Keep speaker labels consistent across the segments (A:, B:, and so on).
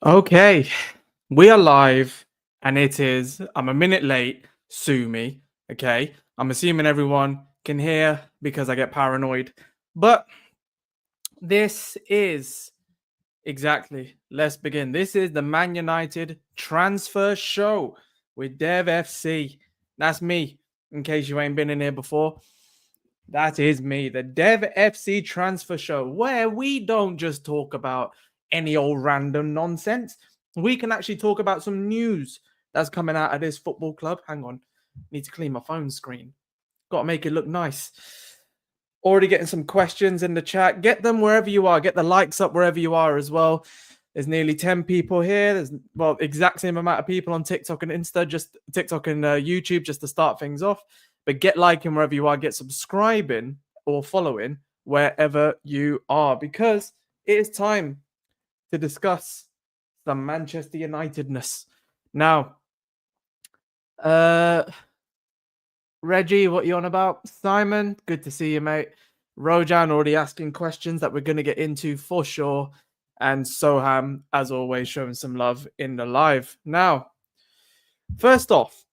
A: Okay, we are live, and it is. I'm a minute late. Sue me. Okay, I'm assuming everyone can hear because I get paranoid. But this is exactly. Let's begin. This is the Man United transfer show with Dev FC. That's me. In case you ain't been in here before, that is me, the Dev FC transfer show, where we don't just talk about any old random nonsense. We can actually talk about some news that's coming out of this football club. Hang on, need to clean my phone screen. Got to make it look nice. Already getting some questions in the chat. Get them wherever you are. Get the likes up wherever you are as well. There's nearly 10 people here. There's exact same amount of people on TikTok and Insta, just TikTok and YouTube, just to start things off. But get liking wherever you are. Get subscribing or following wherever you are, because it is time to discuss some Manchester Unitedness. Now, Reggie, what you on about? Simon, good to see you, mate. Rojan already asking questions that we're going to get into for sure. And Soham, as always, showing some love in the live. Now, first off,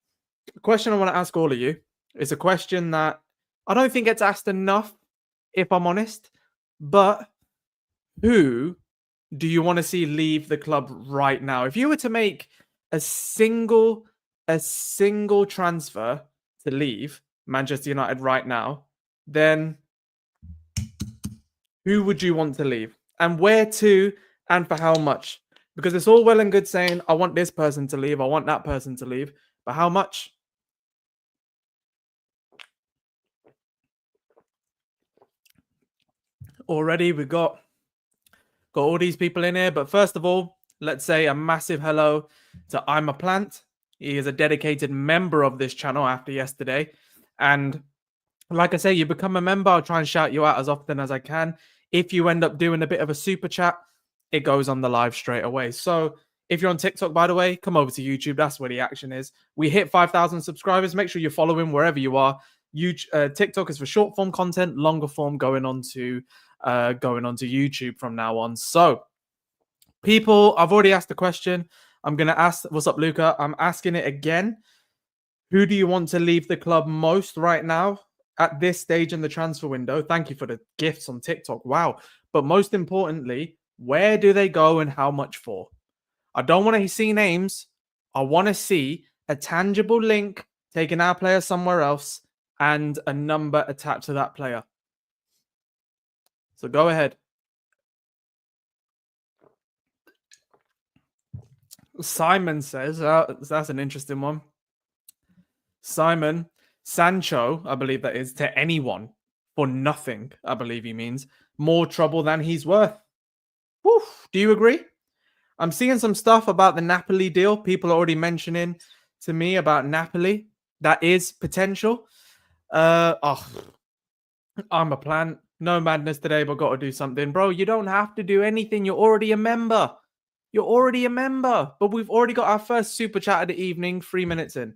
A: the question I want to ask all of you is a question that I don't think gets asked enough, if I'm honest. But who do you want to see leave the club right now? If you were to make a single transfer to leave Manchester United right now, then who would you want to leave? And where to, and for how much? Because it's all well and good saying, I want this person to leave, I want that person to leave, but how much? Already we've got all these people in here, but first of all, let's say a massive hello to I'm a Plant. He is a dedicated member of this channel after yesterday. And like I say, you become a member, I'll try and shout you out as often as I can. If you end up doing a bit of a super chat, it goes on the live straight away. So if you're on TikTok, by the way, come over to YouTube. That's where the action is. We hit 5,000 subscribers. Make sure you're following wherever you are. TikTok is for short form content, longer form going on to YouTube from now on. So people, I've already asked the question. I'm going to ask, what's up, Luca? I'm asking it again. Who do you want to leave the club most right now at this stage in the transfer window? Thank you for the gifts on TikTok. Wow. But most importantly, where do they go and how much for? I don't want to see names. I want to see a tangible link taking our player somewhere else and a number attached to that player. So go ahead. Simon says, that's an interesting one. Simon, Sancho, I believe that is, to anyone for nothing, I believe he means. More trouble than he's worth. Woo, do you agree? I'm seeing some stuff about the Napoli deal. People are already mentioning to me about Napoli. That is potential. I'm a Plant. No madness today, but got to do something. Bro, you don't have to do anything. You're already a member. You're already a member. But we've already got our first super chat of the evening, 3 minutes in.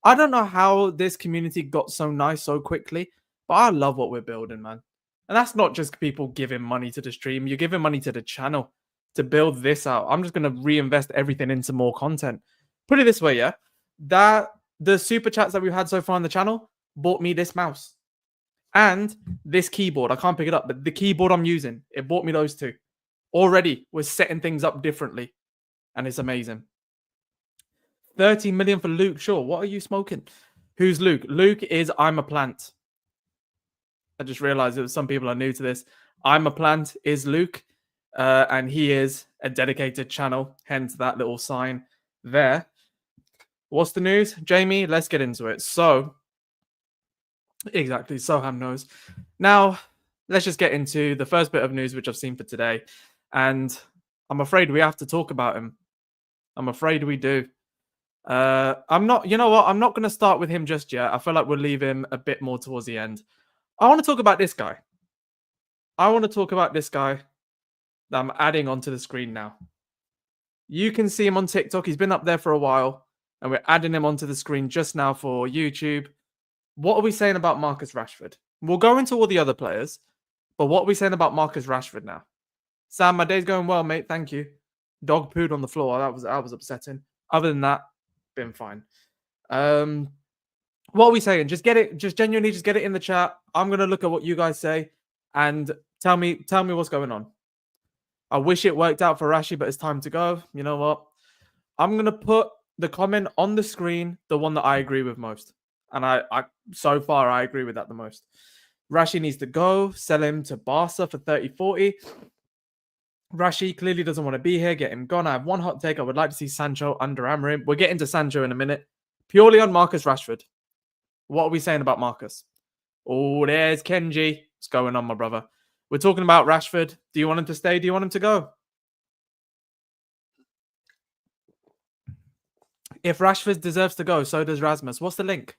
A: I don't know how this community got so nice so quickly, but I love what we're building, man. And that's not just people giving money to the stream. You're giving money to the channel to build this out. I'm just going to reinvest everything into more content. Put it this way, yeah? That the super chats that we've had so far on the channel bought me this mouse and this keyboard. I can't pick it up, but the keyboard I'm using, it bought me those two. Already we're setting things up differently, and it's amazing. 30 million for Luke. Sure. What are you smoking? Who's Luke? Luke is I'm a Plant. I just realized that some people are new to this. I'm a Plant is Luke, and he is a dedicated channel, hence that little sign there. What's the news? Jamie, let's get into it. So, exactly, Soham knows. Now, let's just get into the first bit of news which I've seen for today. And I'm afraid we have to talk about him. I'm afraid we do. I'm not, you know what? I'm not going to start with him just yet. I feel like we'll leave him a bit more towards the end. I want to talk about this guy. That I'm adding onto the screen now. You can see him on TikTok. He's been up there for a while, and we're adding him onto the screen just now for YouTube. What are we saying about Marcus Rashford? We'll go into all the other players, but what are we saying about Marcus Rashford now? Sam, my day's going well, mate. Thank you. Dog pooed on the floor. That was upsetting. Other than that, been fine. What are we saying? Just get it. Just genuinely, just get it in the chat. I'm gonna look at what you guys say and tell me what's going on. I wish it worked out for Rashi, but it's time to go. You know what? I'm gonna put the comment on the screen, the one that I agree with most, and I so far I agree with that the most. Rashi needs to go. Sell him to Barca for 30-40. Rashi clearly doesn't want to be here. Get him gone. I have one hot take. I would like to see Sancho under Amorim. We'll get into Sancho in a minute. Purely on Marcus Rashford. What are we saying about Marcus? Oh, there's Kenji. What's going on, my brother? We're talking about Rashford. Do you want him to stay? Do you want him to go? If Rashford deserves to go, so does Rasmus. What's the link?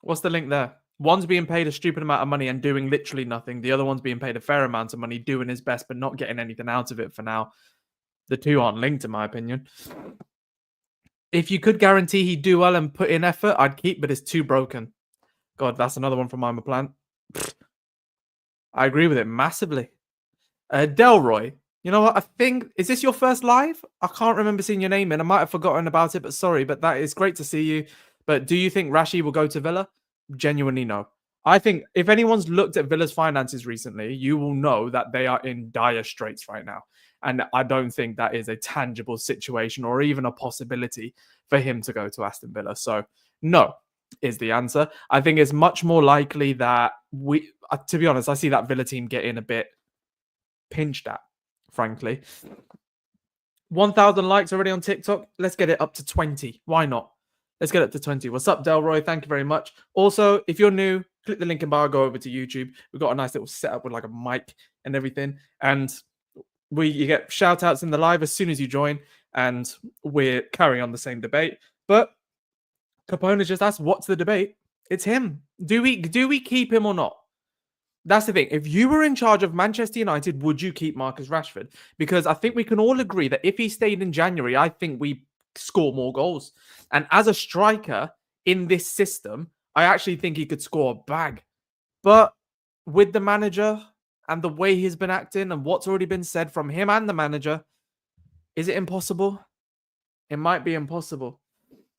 A: What's the link there? One's being paid a stupid amount of money and doing literally nothing. The other one's being paid a fair amount of money, doing his best, but not getting anything out of it for now. The two aren't linked, in my opinion. If you could guarantee he'd do well and put in effort, I'd keep, but it's too broken. God, that's another one from Mima Plant. I agree with it massively. Delroy, you know what? I think, is this your first live? I can't remember seeing your name in. I might have forgotten about it, but sorry, but that is great to see you. But do you think Rashi will go to Villa? Genuinely, no. I think if anyone's looked at Villa's finances recently, you will know that they are in dire straits right now. And I don't think that is a tangible situation or even a possibility for him to go to Aston Villa. So, no is the answer. I think it's much more likely that to be honest, I see that Villa team getting a bit pinched at, frankly. 1,000 likes already on TikTok. Let's get it up to 20. Why not? Let's get it up to 20. What's up, Delroy? Thank you very much. Also, if you're new, click the link in bio, go over to YouTube. We've got a nice little setup with like a mic and everything. And you get shout outs in the live as soon as you join. And we're carrying on the same debate. But Capone just asked, what's the debate? It's him. Do we keep him or not? That's the thing. If you were in charge of Manchester United, would you keep Marcus Rashford? Because I think we can all agree that if he stayed in January, I think we score more goals. And as a striker in this system, I actually think he could score a bag. But with the manager and the way he's been acting and what's already been said from him and the manager, is it impossible? It might be impossible.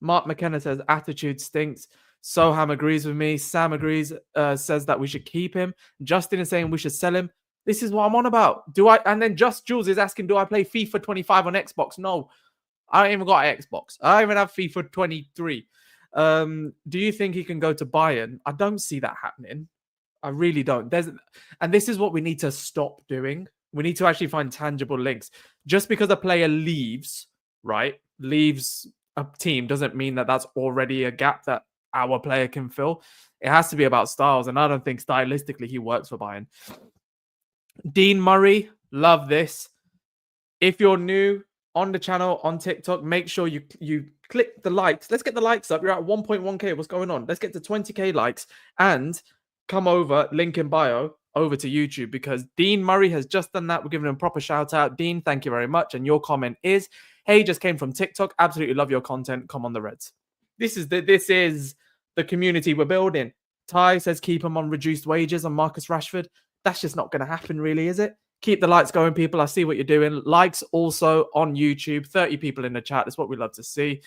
A: Mark McKenna says attitude stinks. Soham agrees with me. Sam agrees, says that we should keep him. Justin is saying we should sell him. This is what I'm on about. And then Just Jules is asking, do I play FIFA 25 on Xbox? No, I don't even got an Xbox. I don't even have FIFA 23. Do you think he can go to Bayern? I don't see that happening. I really don't. And this is what we need to stop doing. We need to actually find tangible links. Just because a player leaves, right? Leaves a team doesn't mean that that's already a gap that our player can fill. It has to be about styles, and I don't think stylistically he works for Bayern. Dean Murray, love this. If you're new on the channel on TikTok, make sure you click the likes. Let's get the likes up. You're at 1.1k. What's going on? Let's get to 20k likes and come over, link in bio, over to YouTube, because Dean Murray has just done that. We're giving him a proper shout out. Dean, thank you very much. And your comment is, hey, just came from TikTok. Absolutely love your content. Come on the Reds. This is the community we're building. Ty says keep him on reduced wages on Marcus Rashford. That's just not going to happen, really, is it? Keep the lights going, people. I see what you're doing. Likes also on YouTube. 30 people in the chat. That's what we love to see.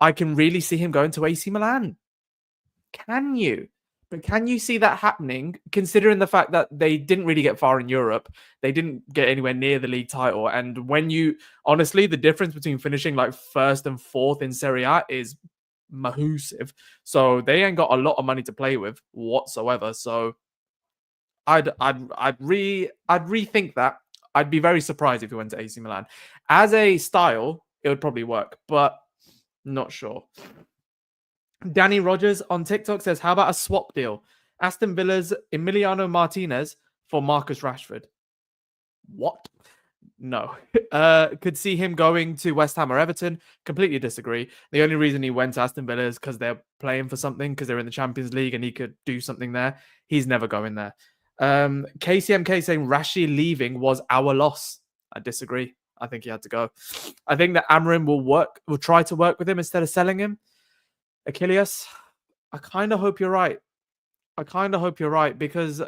A: I can really see him going to AC Milan. Can you? But can you see that happening, considering the fact that they didn't really get far in Europe? They didn't get anywhere near the league title. And honestly, the difference between finishing like first and fourth in Serie A is massive. So they ain't got a lot of money to play with whatsoever. So I'd rethink that. I'd be very surprised if he went to AC Milan. As a style, it would probably work, but not sure. Danny Rogers on TikTok says, how about a swap deal? Aston Villa's Emiliano Martinez for Marcus Rashford. What? No. Could see him going to West Ham or Everton. Completely disagree. The only reason he went to Aston Villa is because they're playing for something, because they're in the Champions League and he could do something there. He's never going there. KCMK saying Rashi leaving was our loss. I disagree. I think he had to go. I think that Amorim will try to work with him instead of selling him. Achilles, I kind of hope you're right. Because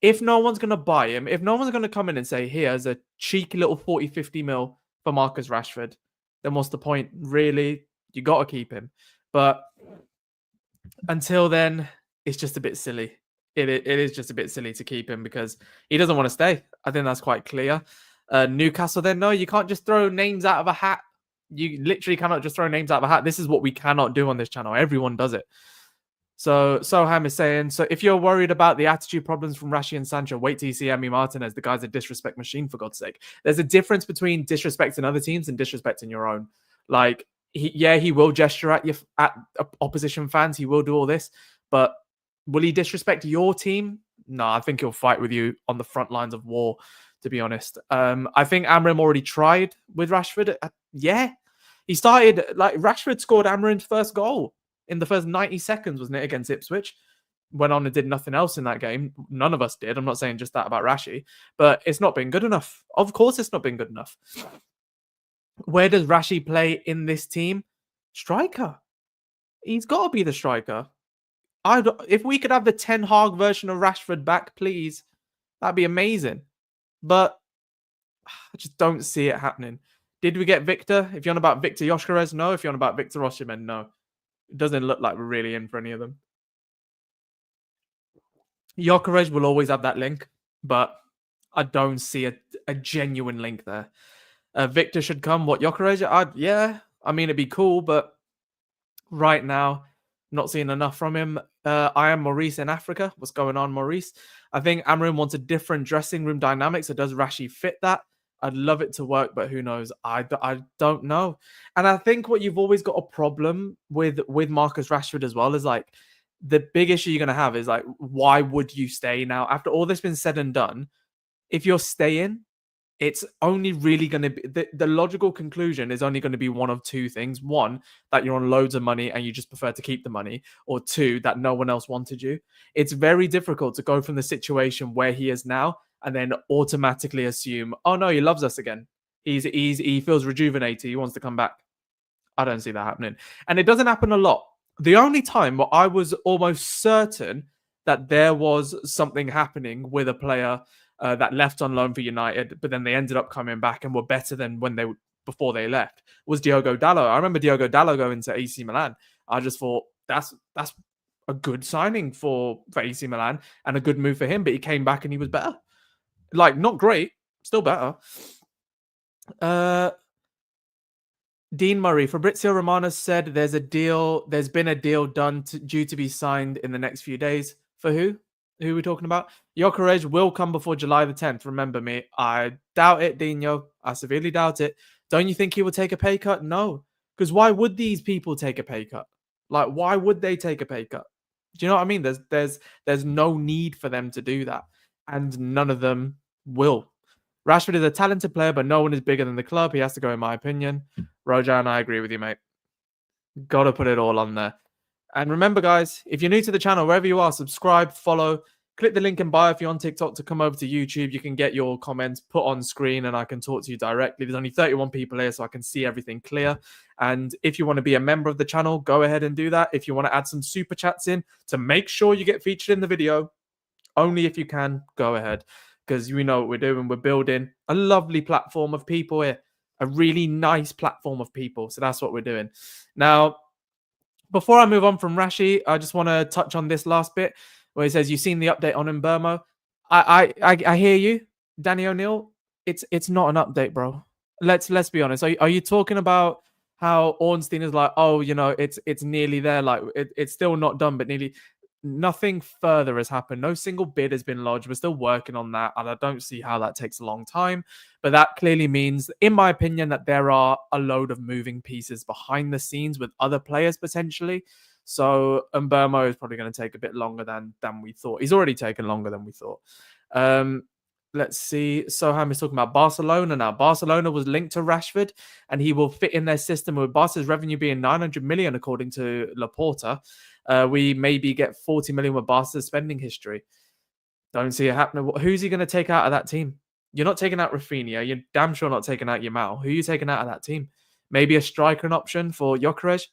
A: if no one's going to buy him, if no one's going to come in and say, here's a cheeky little 40, 50 mil for Marcus Rashford, then what's the point? Really, you got to keep him. But until then, it's just a bit silly. It is just a bit silly to keep him because he doesn't want to stay. I think that's quite clear. Newcastle, then, no, you can't just throw names out of a hat. You literally cannot just throw names out of a hat. This is what we cannot do on this channel. Everyone does it. So Soham is saying, so if you're worried about the attitude problems from Rashi and Sancho, wait till you see Emi Martinez. The guy's a disrespect machine, for God's sake. There's a difference between disrespecting other teams and disrespecting your own. Like, he will gesture at opposition fans. He will do all this, but will he disrespect your team? No, I think he'll fight with you on the front lines of war, to be honest. I think Amram already tried with Rashford. Yeah. He started, like, Rashford scored Amram's first goal in the first 90 seconds, wasn't it, against Ipswich? Went on and did nothing else in that game. None of us did. I'm not saying just that about Rashi, but it's not been good enough. Of course it's not been good enough. Where does Rashi play in this team? Striker. He's got to be the striker. If we could have the Ten Hag version of Rashford back, please, that'd be amazing. But I just don't see it happening. Did we get Victor? If you're on about Victor Gyökeres, no. If you're on about Victor Osimhen, no. It doesn't look like we're really in for any of them. Gyökeres will always have that link, but I don't see a genuine link there. Victor should come. What, Gyökeres? Yeah. I mean, it'd be cool, but right now, not seeing enough from him. I am Maurice in Africa. What's going on, Maurice? I think Amram wants a different dressing room dynamic. So does Rashi fit that? I'd love it to work, but who knows? I don't know. And I think what you've always got a problem with Marcus Rashford as well is, like, the big issue you're going to have is, like, why would you stay now? After all this been said and done, if you're staying, it's only really going to be, the logical conclusion is only going to be one of two things. One, that you're on loads of money and you just prefer to keep the money. Or two, that no one else wanted you. It's very difficult to go from the situation where he is now and then automatically assume, oh no, he loves us again. He feels rejuvenated. He wants to come back. I don't see that happening. And it doesn't happen a lot. The only time where I was almost certain that there was something happening with a player that left on loan for United, but then they ended up coming back and were better than before they left, was Diogo Dalot. I remember Diogo Dalot going to AC Milan. I just thought that's a good signing for AC Milan and a good move for him, but he came back and he was better. Like, not great, still better. Dean Murray, Fabrizio Romano said there's been a deal done due to be signed in the next few days. For who? Who are we talking about? Gyökeres will come before July the 10th. Remember me. I doubt it, Dino. I severely doubt it. Don't you think he will take a pay cut? No. Because why would these people take a pay cut? Like, why would they take a pay cut? Do you know what I mean? There's no need for them to do that. And none of them will. Rashford is a talented player, but no one is bigger than the club. He has to go, in my opinion. Rojan, I agree with you, mate. Got to put it all on there. And remember, guys, if you're new to the channel, wherever you are, subscribe, follow, click the link in bio if you're on TikTok to come over to YouTube. You can get your comments put on screen and I can talk to you directly. There's only 31 people here, so I can see everything clear. And if you want to be a member of the channel, go ahead and do that. If you want to add some super chats in to make sure you get featured in the video, only if you can, go ahead. Because we know what we're doing. We're building a lovely platform of people here. A really nice platform of people. So that's what we're doing. Now, before I move on from Rashi, I just want to touch on this last bit where he says, you've seen the update on Mbermo. I hear you, Danny O'Neill. It's not an update, bro. Let's be honest. Are you talking about how Ornstein is like, oh, you know, it's nearly there. Like, it's still not done, but nearly. Nothing further has happened. No single bid has been lodged. We're still working on that, and I don't see how that takes a long time. But that clearly means, in my opinion, that there are a load of moving pieces behind the scenes with other players potentially. So Mbermo is probably going to take a bit longer than we thought. He's already taken longer than we thought. Let's see. Soham is talking about Barcelona now. Barcelona was linked to Rashford, and he will fit in their system with Barca's revenue being 900 million, according to Laporta. We maybe get 40 million with Barca's spending history. Don't see it happening. Who's he going to take out of that team? You're not taking out Rafinha. You're damn sure not taking out Yamal. Who are you taking out of that team? Maybe a striker an option for Gyökeres?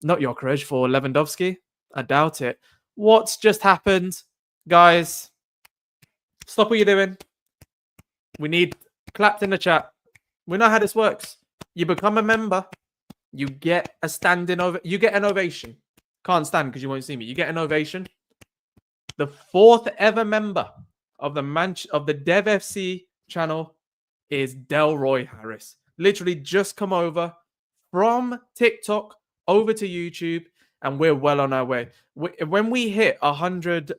A: Not Gyökeres, for Lewandowski? I doubt it. What's just happened? Guys, stop what you're doing. We need clapped in the chat. We know how this works. You become a member, you get a standing over. You get an ovation. Can't stand because you won't see me. You get an ovation. The fourth ever member of the Dev FC channel is Delroy Harris. Literally just come over from TikTok over to YouTube, and we're well on our way. When we hit 100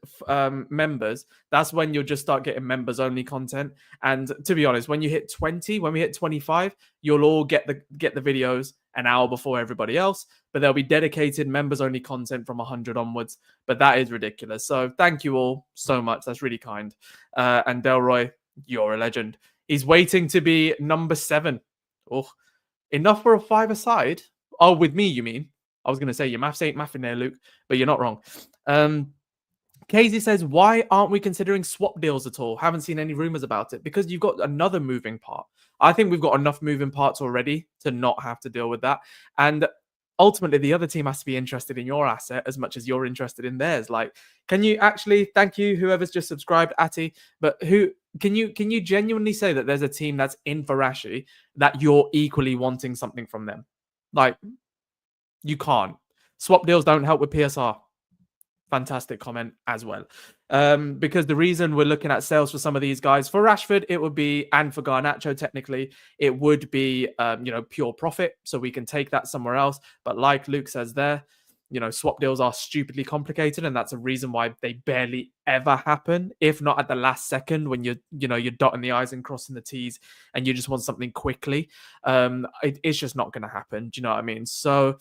A: members, that's when you'll just start getting members only content. And to be honest, when you hit 20, when we hit 25, you'll all get the videos an hour before everybody else. But there'll be dedicated members only content from 100 onwards. But that is ridiculous. So thank you all so much. That's really kind. And Delroy, you're a legend. He's waiting to be number 7. Oh, enough for a 5-a-side. Oh, with me, you mean? I was going to say your maths ain't mathing there, Luke, but you're not wrong. Casey says, why aren't we considering swap deals at all? Haven't seen any rumors about it. Because you've got another moving part. I think we've got enough moving parts already to not have to deal with that. And ultimately, the other team has to be interested in your asset as much as you're interested in theirs. Like, can you actually, thank you, whoever's just subscribed, Ati, but can you genuinely say that there's a team that's in for Rashi that you're equally wanting something from them? Like, you can't. Swap deals don't help with PSR. Fantastic comment as well. Because the reason we're looking at sales for some of these guys, for Rashford, it would be, and for Garnacho, technically, it would be, pure profit. So we can take that somewhere else. But like Luke says there, swap deals are stupidly complicated. And that's a reason why they barely ever happen. If not at the last second, when you're dotting the I's and crossing the T's and you just want something quickly. It's just not going to happen. Do you know what I mean? So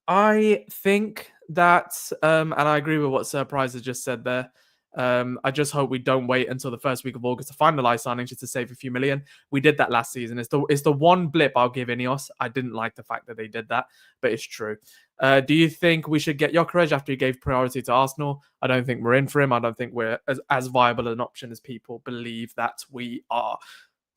A: I think that, and I agree with what Surprise has just said there. I just hope we don't wait until the first week of August to finalize signings just to save a few million. We did that last season. It's the one blip I'll give Ineos. I didn't like the fact that they did that, but it's true. Do you think we should get Gyökeres after he gave priority to Arsenal? I don't think we're in for him. I don't think we're as viable an option as people believe that we are.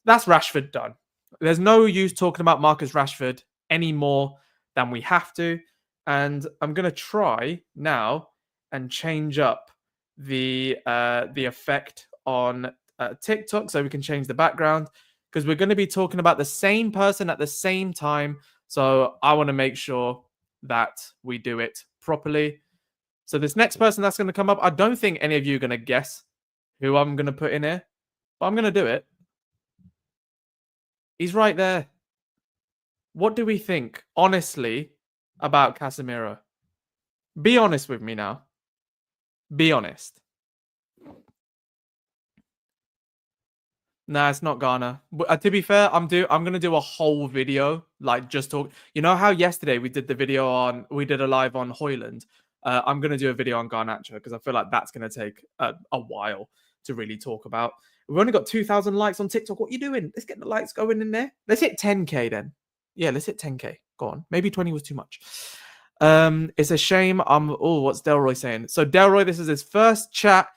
A: That's Rashford done. There's no use talking about Marcus Rashford any more than we have to. And I'm going to try now and change up the effect on TikTok so we can change the background, because we're going to be talking about the same person at the same time. So I want to make sure that we do it properly. So this next person that's going to come up, I don't think any of you are going to guess who I'm going to put in here, but I'm going to do it. He's right there. What do we think, honestly, about Casemiro? Be honest with me now. Be honest. Nah, it's not Ghana. To be fair, I'm gonna do a whole video, like just talk. You know how yesterday we did a live on Hojlund. I'm gonna do a video on Garnacho because I feel like that's gonna take a while to really talk about. We've only got 2,000 likes on TikTok. What are you doing? Let's get the likes going in there. Let's hit 10K then. Yeah, let's hit 10K. Go on. Maybe 20 was too much. It's a shame. What's Delroy saying? So Delroy, this is his first chat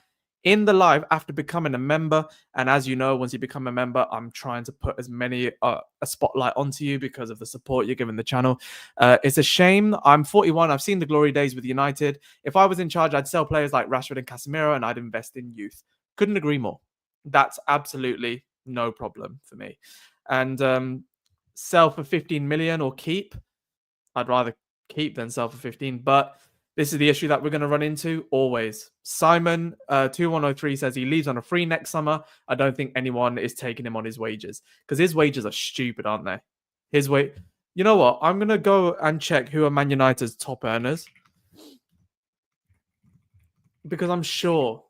A: in the live after becoming a member. And as you know, once you become a member, I'm trying to put as many a spotlight onto you because of the support you're giving the channel. It's a shame. I'm 41. I've seen the glory days with United. If I was in charge, I'd sell players like Rashford and Casemiro, and I'd invest in youth. Couldn't agree more. That's absolutely no problem for me. And sell for 15 million or keep. I'd rather keep than sell for 15, but this is the issue that we're going to run into always. Simon 2103 says he leaves on a free next summer. I don't think anyone is taking him on his wages because his wages are stupid, aren't they? You know what? I'm going to go and check who are Man United's top earners, because I'm sure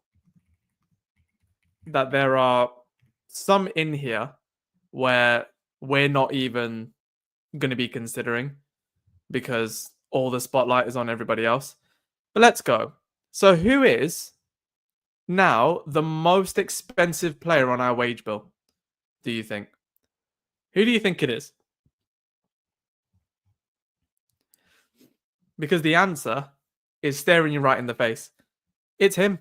A: that there are some in here where we're not even going to be considering because all the spotlight is on everybody else. But let's go. So who is now the most expensive player on our wage bill, do you think? Who do you think it is? Because the answer is staring you right in the face. It's him.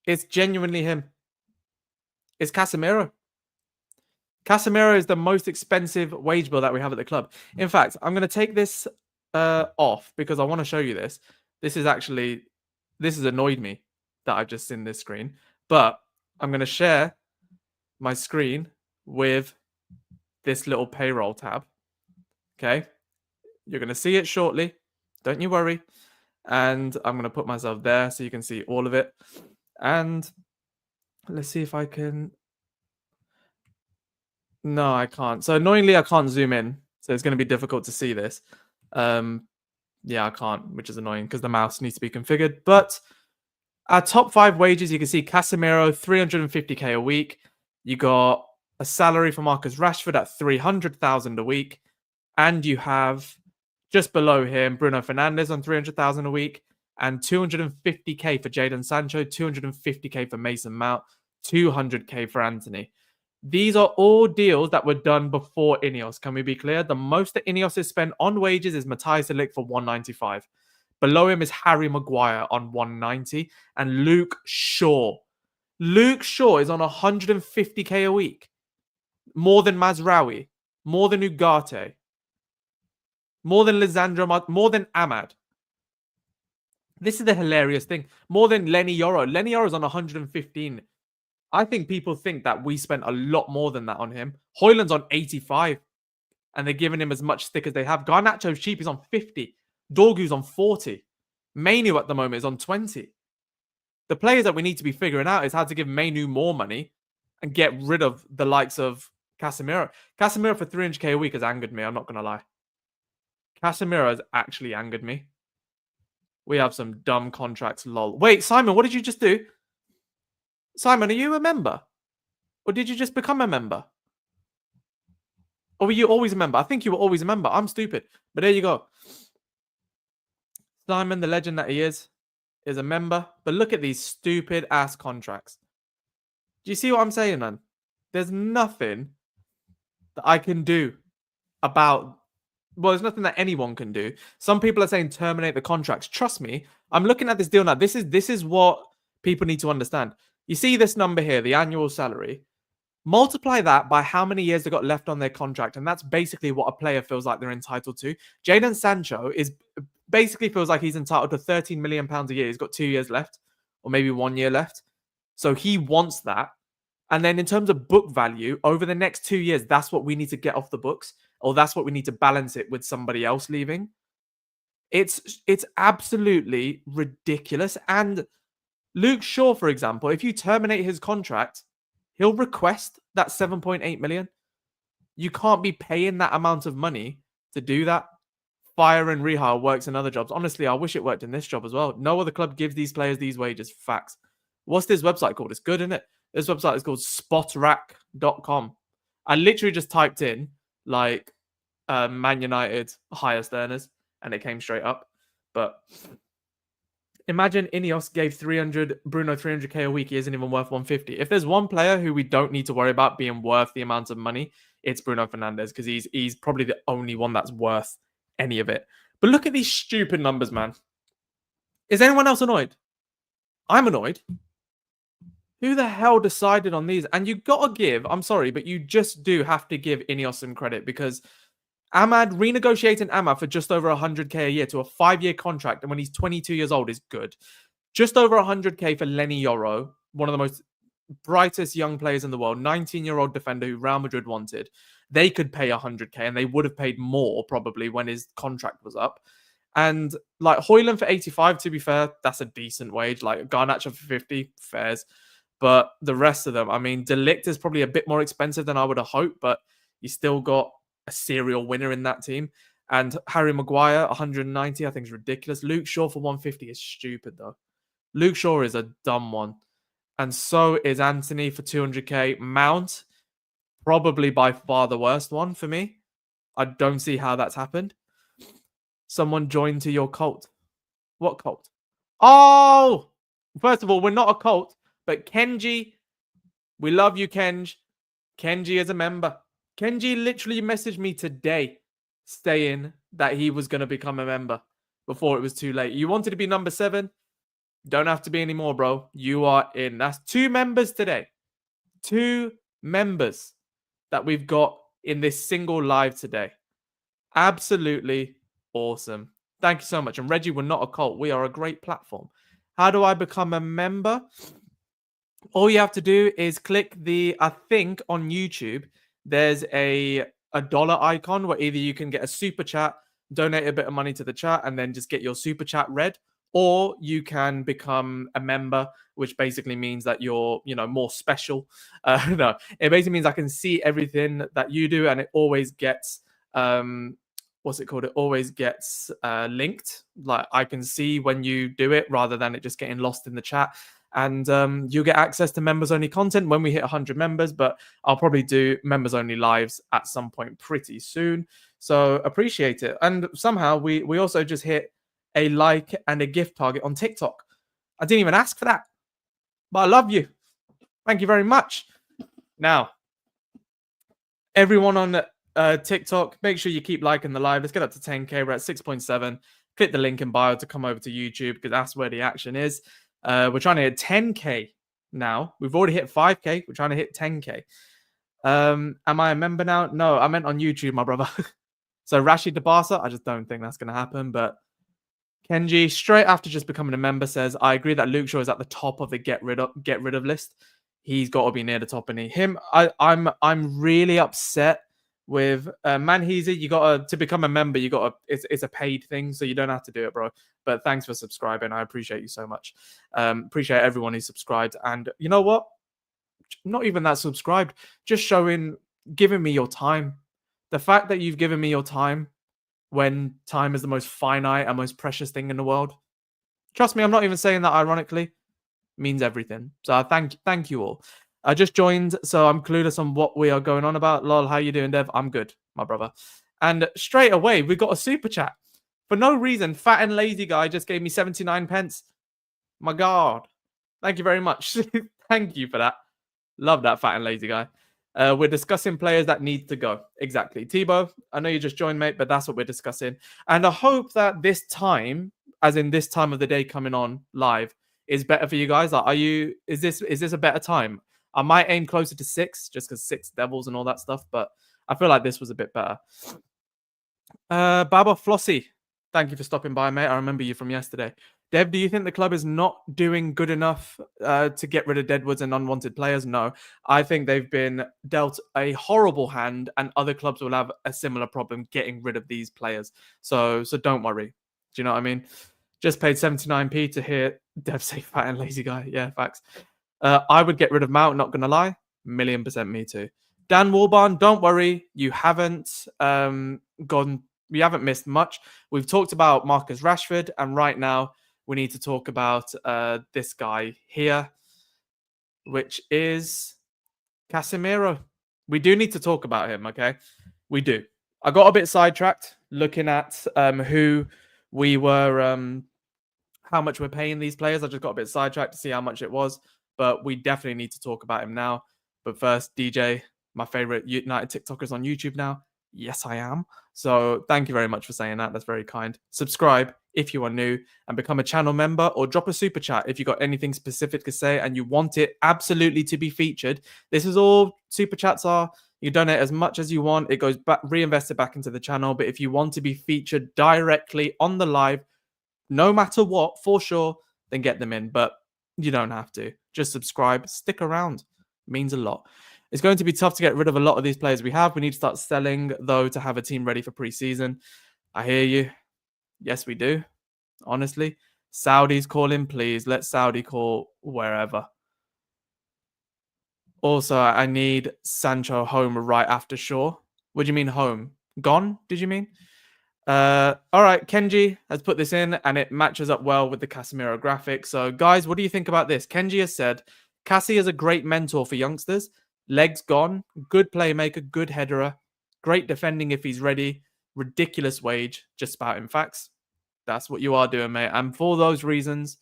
A: It's genuinely him. It's Casemiro. Casemiro is the most expensive wage bill that we have at the club. In fact, I'm going to take this off because I want to show you this. This has annoyed me that I've just seen this screen. But I'm going to share my screen with this little payroll tab. Okay. You're going to see it shortly. Don't you worry. And I'm going to put myself there so you can see all of it. And let's see if I can. No, I can't. So annoyingly, I can't zoom in. So it's going to be difficult to see this. Yeah, I can't, which is annoying because the mouse needs to be configured. But our top 5 wages, you can see Casemiro, 350k a week. You got a salary for Marcus Rashford at 300,000 a week. And you have just below him Bruno Fernandes on 300,000 a week and 250k for Jadon Sancho, 250k for Mason Mount, 200k for Anthony. These are all deals that were done before Ineos. Can we be clear? The most that Ineos has spent on wages is Matthias de Ligt for 195. Below him is Harry Maguire on 190 and Luke Shaw. Luke Shaw is on 150k a week. More than Mazraoui, more than Ugarte, more than Lisandro, more than Ahmad. This is the hilarious thing. More than Lenny Yoro. Lenny Yoro's on 115. I think people think that we spent a lot more than that on him. Hojlund's on 85. And they're giving him as much stick as they have. Garnacho's cheap is on 50. Dorgu's on 40. Mainu at the moment is on 20. The players that we need to be figuring out is how to give Mainu more money and get rid of the likes of Casemiro. Casemiro for 300k a week has angered me. I'm not going to lie. Casemiro has actually angered me. We have some dumb contracts, lol. Wait, Simon, what did you just do? Simon, are you a member? Or did you just become a member? Or were you always a member? I think you were always a member. I'm stupid. But there you go. Simon, the legend that he is a member. But look at these stupid ass contracts. Do you see what I'm saying, man? There's nothing that I can do about... Well, there's nothing that anyone can do. Some people are saying terminate the contracts. Trust me, I'm looking at this deal now. This is what people need to understand. You see this number here, the annual salary. Multiply that by how many years they got left on their contract, and that's basically what a player feels like they're entitled to. Jadon Sancho basically feels like he's entitled to £13 million a year. He's got 2 years left, or maybe 1 year left. So he wants that. And then in terms of book value, over the next 2 years, that's what we need to get off the books, or that's what we need to balance it with somebody else leaving. It's absolutely ridiculous. And Luke Shaw, for example, if you terminate his contract, he'll request that 7.8 million. You can't be paying that amount of money to do that. Fire and rehire works in other jobs. Honestly, I wish it worked in this job as well. No other club gives these players these wages. Facts. What's this website called? It's good, isn't it? This website is called spotrack.com. I literally just typed in like Man United highest earners and it came straight up. But imagine Ineos gave Bruno 300k a week. He isn't even worth 150. If there's one player who we don't need to worry about being worth the amount of money, it's Bruno Fernandes, because he's probably the only one that's worth any of it. But look at these stupid numbers, man. Is anyone else annoyed? I'm annoyed. Who the hell decided on these? And you got to give, I'm sorry, but you just do have to give Ineos some credit, because Ahmad, renegotiating Ahmad for just over 100k a year to a 5-year contract, and when he's 22 years old, is good. Just over 100k for Lenny Yoro, one of the most brightest young players in the world, 19-year-old defender who Real Madrid wanted. They could pay 100k, and they would have paid more probably when his contract was up. And like Hojlund for 85, to be fair, that's a decent wage. Like Garnacho for 50, fairs. But the rest of them, I mean, De Ligt is probably a bit more expensive than I would have hoped, but you still got a serial winner in that team. And Harry Maguire, 190, I think is ridiculous. Luke Shaw for 150 is stupid, though. Luke Shaw is a dumb one. And so is Anthony for 200k. Mount, probably by far the worst one for me. I don't see how that's happened. Someone joined to your cult. What cult? Oh! First of all, we're not a cult. But Kenji, we love you, Kenj. Kenji is a member. Kenji literally messaged me today saying that he was going to become a member before it was too late. You wanted to be number 7? Don't have to be anymore, bro. You are in. That's 2 members today. 2 members that we've got in this single live today. Absolutely awesome. Thank you so much. And Reggie, we're not a cult. We are a great platform. How do I become a member? All you have to do is click I think on YouTube, there's a dollar icon where either you can get a super chat, donate a bit of money to the chat, and then just get your super chat read, or you can become a member, which basically means that you're, more special. No, it basically means I can see everything that you do, and it always gets what's it called? It always gets linked. Like I can see when you do it rather than it just getting lost in the chat. And you'll get access to members only content when we hit 100 members, but I'll probably do members only lives at some point pretty soon. So appreciate it. And somehow we also just hit a like and a gift target on TikTok. I didn't even ask for that, but I love you. Thank you very much. Now, everyone on TikTok, make sure you keep liking the live. Let's get up to 10K. We're at 6.7. Click the link in bio to come over to YouTube because that's where the action is. We're trying to hit 10K now. We've already hit 5K. We're trying to hit 10K. Am I a member now? No, I meant on YouTube, my brother. So Rashid the Barca, I just don't think that's going to happen. But Kenji, straight after just becoming a member, says, I agree that Luke Shaw is at the top of the get rid of list. He's got to be near the top, and I'm really upset with Manheezy. You got to become a member. You got it's a paid thing, so you don't have to do it, bro. But thanks for subscribing. I appreciate you so much. Appreciate everyone who subscribed. And you know what? Not even that subscribed, just giving me your time. The fact that you've given me your time when time is the most finite and most precious thing in the world. Trust me, I'm not even saying that ironically. Means everything. So thank you all. I just joined, so I'm clueless on what we are going on about. Lol, how you doing, Dev? I'm good, my brother. And straight away, we got a super chat. For no reason, fat and lazy guy just gave me 79 pence. My God. Thank you very much. Thank you for that. Love that fat and lazy guy. We're discussing players that need to go. Exactly. Tebow, I know you just joined, mate, but that's what we're discussing. And I hope that this time, as in this time of the day coming on live, is better for you guys. Like, is this a better time? I might aim closer to 6, just because 6 devils and all that stuff, but I feel like this was a bit better. Baba Flossie, thank you for stopping by, mate. I remember you from yesterday. Dev, do you think the club is not doing good enough to get rid of deadwoods and unwanted players? No. I think they've been dealt a horrible hand, and other clubs will have a similar problem getting rid of these players. So don't worry. Do you know what I mean? Just paid 79p to hear Dev say fat and lazy guy. Yeah, facts. I would get rid of Mount, not going to lie. 1,000,000% me too. Dan Warbarn, don't worry. You haven't we haven't missed much. We've talked about Marcus Rashford, and right now we need to talk about this guy here, which is Casemiro. We do need to talk about him, okay? We do. I got a bit sidetracked looking at who we were, how much we're paying these players. I just got a bit sidetracked to see how much it was, but we definitely need to talk about him now. But first, DJ, my favorite United TikTokers on YouTube now. Yes, I am. So thank you very much for saying that. That's very kind. Subscribe if you are new and become a channel member, or drop a super chat if you got anything specific to say and you want it absolutely to be featured. This is all super chats are. You donate as much as you want. It goes back, reinvested back into the channel. But if you want to be featured directly on the live, no matter what, for sure, then get them in. But you don't have to. Just subscribe. Stick around. It means a lot. It's going to be tough to get rid of a lot of these players we have. We need to start selling, though, to have a team ready for pre-season. I hear you. Yes, we do. Honestly. Saudi's calling, please. Let Saudi call wherever. Also, I need Sancho home right after Shaw. What do you mean home? Gone, did you mean? All right, Kenji has put this in, and it matches up well with the Casemiro graphic. So, guys, what do you think about this? Kenji has said, Cassie is a great mentor for youngsters. Legs gone, good playmaker, good headerer, great defending if he's ready, ridiculous wage, just spouting facts. That's what you are doing, mate. And for those reasons,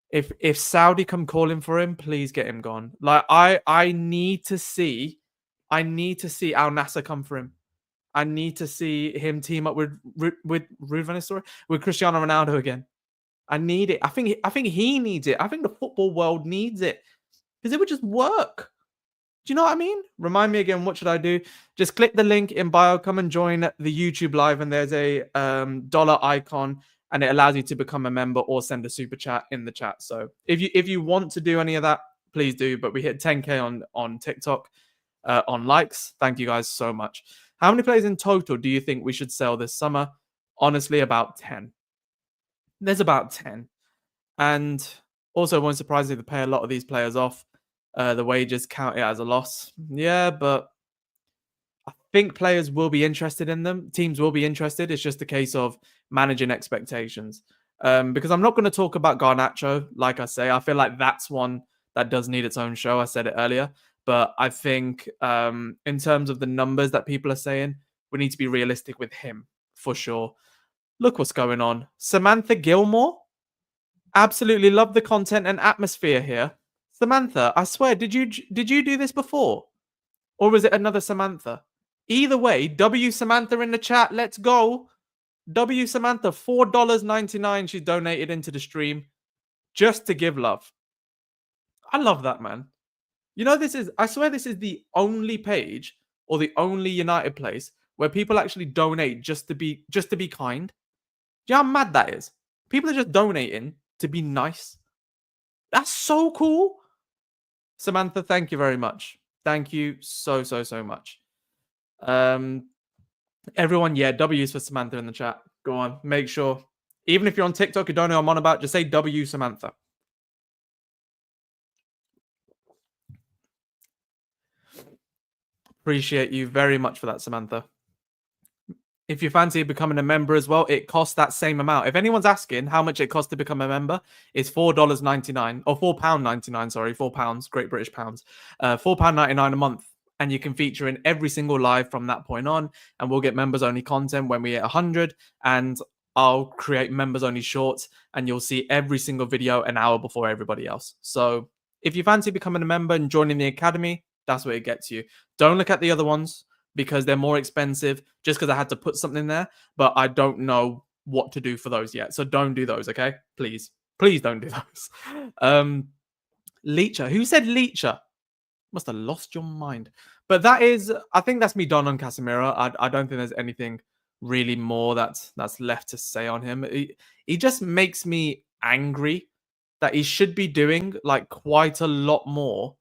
A: if Saudi come calling for him, please get him gone. Like I need to see Al Nassr come for him. I need to see him team up with Cristiano Ronaldo again. I need it. I think he needs it. I think the football world needs it because it would just work. Do you know what I mean? Remind me again, what should I do? Just click the link in bio, come and join the YouTube live, and there's a dollar icon, and it allows you to become a member or send a super chat in the chat. So if you want to do any of that, please do. But we hit 10K on TikTok on likes. Thank you guys so much. How many players in total do you think we should sell this summer? Honestly, about 10. There's about 10. And also, won't surprise me to pay a lot of these players off. The wages count it as a loss. Yeah, but I think players will be interested in them. Teams will be interested. It's just a case of managing expectations. Because I'm not going to talk about Garnacho. Like I say, I feel like that's one that does need its own show. I said it earlier. But I think in terms of the numbers that people are saying, we need to be realistic with him for sure. Look what's going on. Samantha Gilmore. Absolutely love the content and atmosphere here. Samantha, I swear, did you do this before? Or was it another Samantha? Either way, W Samantha in the chat. Let's go. W Samantha, $4.99 she's donated into the stream just to give love. I love that, man. You know, I swear this is the only page or the only United place where people actually donate just to be kind. Do you know how mad that is? People are just donating to be nice. That's so cool. Samantha, thank you very much. Thank you so much. Everyone, yeah, W's for Samantha in the chat. Go on, make sure. Even if you're on TikTok, you don't know what I'm on about, just say W Samantha. Appreciate you very much for that, Samantha. If you fancy becoming a member as well, it costs that same amount. If anyone's asking how much it costs to become a member, it's $4.99 or £4.99. Sorry, £4, Great British pounds. £4.99 a month, and you can feature in every single live from that point on. And we'll get members only content when we hit 100, and I'll create members only shorts, and you'll see every single video an hour before everybody else. So if you fancy becoming a member and joining the academy, that's where it gets you. Don't look at the other ones, because they're more expensive just because I had to put something there, but I don't know what to do for those yet. So don't do those, okay? Please don't do those. Licha. Who said Licha? Must have lost your mind. But I think that's me done on Casemiro. I don't think there's anything really more that's left to say on him. He just makes me angry that he should be doing like quite a lot more.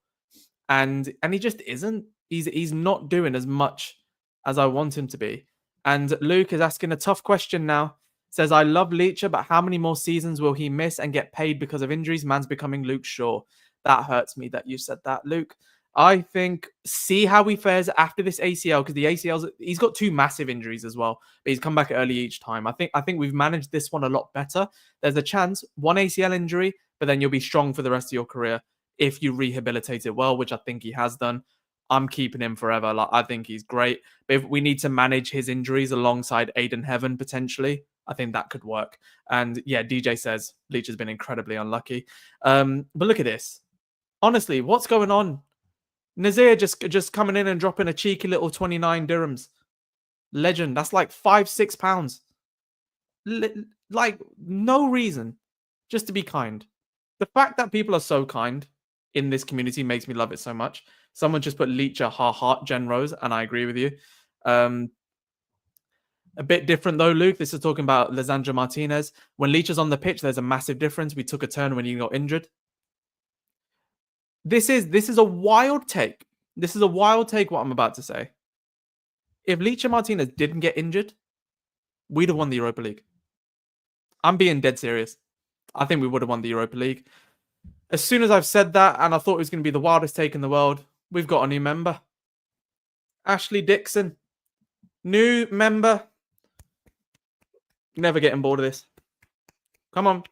A: And he just isn't. He's not doing as much as I want him to be. And Luke is asking a tough question now. Says, I love Licha, but how many more seasons will he miss and get paid because of injuries? Man's becoming Luke Shaw. That hurts me that you said that, Luke. I think see how he fares after this ACL, because the ACL's he's got 2 massive injuries as well, but he's come back early each time. I think we've managed this one a lot better. There's a chance 1 ACL injury, but then you'll be strong for the rest of your career if you rehabilitate it well, which I think he has done. I'm keeping him forever. Like, I think he's great. But if we need to manage his injuries alongside Aiden Heaven potentially, I think that could work. And yeah, DJ says Leach has been incredibly unlucky. But look at this. Honestly, what's going on? Nazir just coming in and dropping a cheeky little 29 dirhams. Legend. That's like £5-6. Like, no reason. Just to be kind. The fact that people are so kind in this community makes me love it so much. Someone just put Licha, heart, Gen Rose, and I agree with you. A bit different though, Luke. This is talking about Lisandro Martinez. When Licha's on the pitch, there's a massive difference. We took a turn when he got injured. This is a wild take. This is a wild take, what I'm about to say. If Licha Martinez didn't get injured, we'd have won the Europa League. I'm being dead serious. I think we would have won the Europa League. As soon as I've said that, and I thought it was going to be the wildest take in the world, we've got a new member. Ashley Dixon. New member. Never getting bored of this. Come on.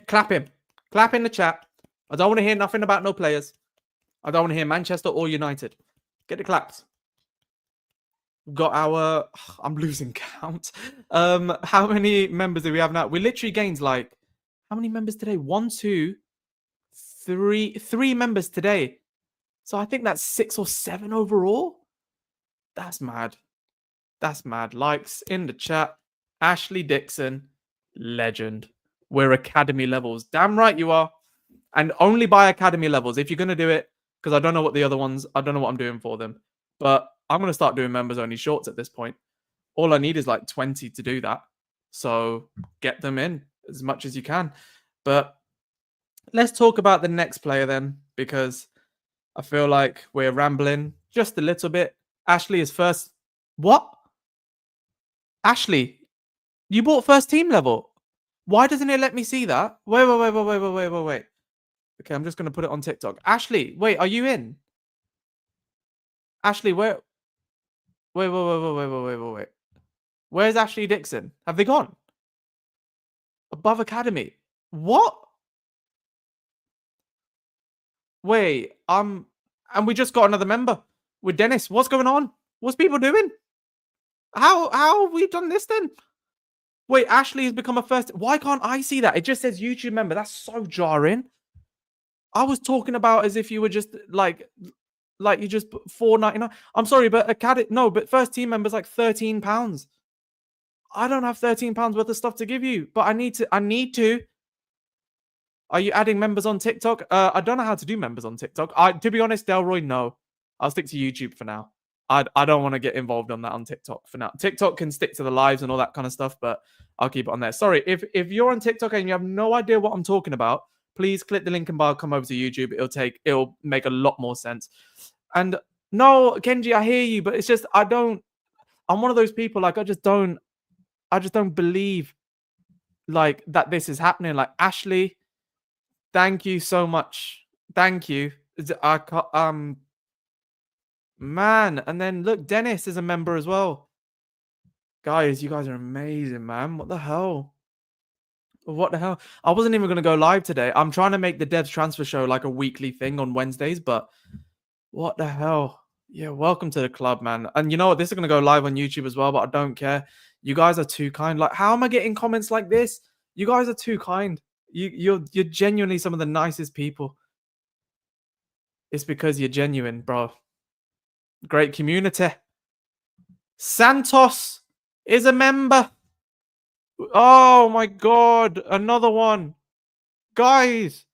A: Clap him. Clap in the chat. I don't want to hear nothing about no players. I don't want to hear Manchester or United. Get the claps. We've got our... I'm losing count. How many members do we have now? We literally gained like... How many members today? 1, 2, 3. 3 members today. So I think that's 6 or 7 overall. That's mad. That's mad. Likes in the chat. Ashley Dixon, legend. We're academy levels. Damn right you are. And only by academy levels. If you're going to do it, because I don't know what the other ones, I don't know what I'm doing for them. But I'm going to start doing members only shorts at this point. All I need is like 20 to do that. So get them in as much as you can. But Let's talk about the next player then, because I feel like we're rambling just a little bit. Ashley is first. What? Ashley, you bought first team level. Why doesn't it let me see that? Wait. Okay, I'm just gonna put it on TikTok. Ashley, wait, are you in? Ashley, where? Wait. Where's Ashley Dixon? Have they gone? Above Academy. What? Wait, and we just got another member with Dennis. What's going on? What's people doing? How have we done this then? Wait, Ashley has become a first. Why can't I see that? It just says YouTube member. That's so jarring. I was talking about as if you were just like you just $4.99. I'm sorry, but but first team members like £13. I don't have £13 worth of stuff to give you, but I need to. Are you adding members on TikTok? I don't know how to do members on TikTok. To be honest, Delroy, no. I'll stick to YouTube for now. I don't want to get involved on that on TikTok for now. TikTok can stick to the lives and all that kind of stuff, but I'll keep it on there. Sorry, if you're on TikTok and you have no idea what I'm talking about, please click the link in bio, come over to YouTube. It'll make a lot more sense. And no, Kenji, I hear you, but it's just I'm one of those people, like I just don't believe like that this is happening. Like Ashley, thank you so much. Thank you. I can't, man, and then look, Dennis is a member as well. Guys, you guys are amazing, man. What the hell? What the hell? I wasn't even going to go live today. I'm trying to make the Devs Transfer Show like a weekly thing on Wednesdays, but what the hell? Yeah, welcome to the club, man. And you know what? This is going to go live on YouTube as well, but I don't care. You guys are too kind. Like, how am I getting comments like this? You guys are too kind. You're genuinely some of the nicest people. It's because you're genuine, bro. Great community. Santos is a member. Oh my god, another one. Guys,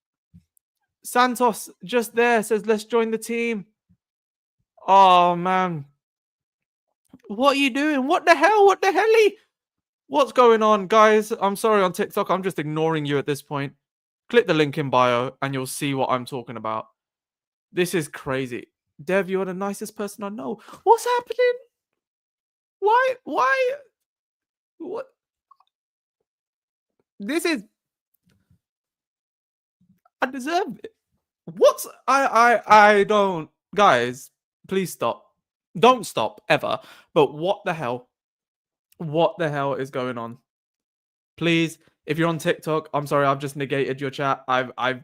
A: Santos just there says, let's join the team. Oh man. What are you doing? What the hell? What the helly? What's going on, guys? I'm sorry on TikTok. I'm just ignoring you at this point. Click the link in bio and you'll see what I'm talking about. This is crazy. Dev, you're the nicest person I know. What's happening? Why? What? This is... I deserve it. What's... I don't... Guys, please stop. Don't stop, ever. But what the hell? What the hell is going on? Please, if you're on TikTok, I'm sorry, I've just negated your chat. I'm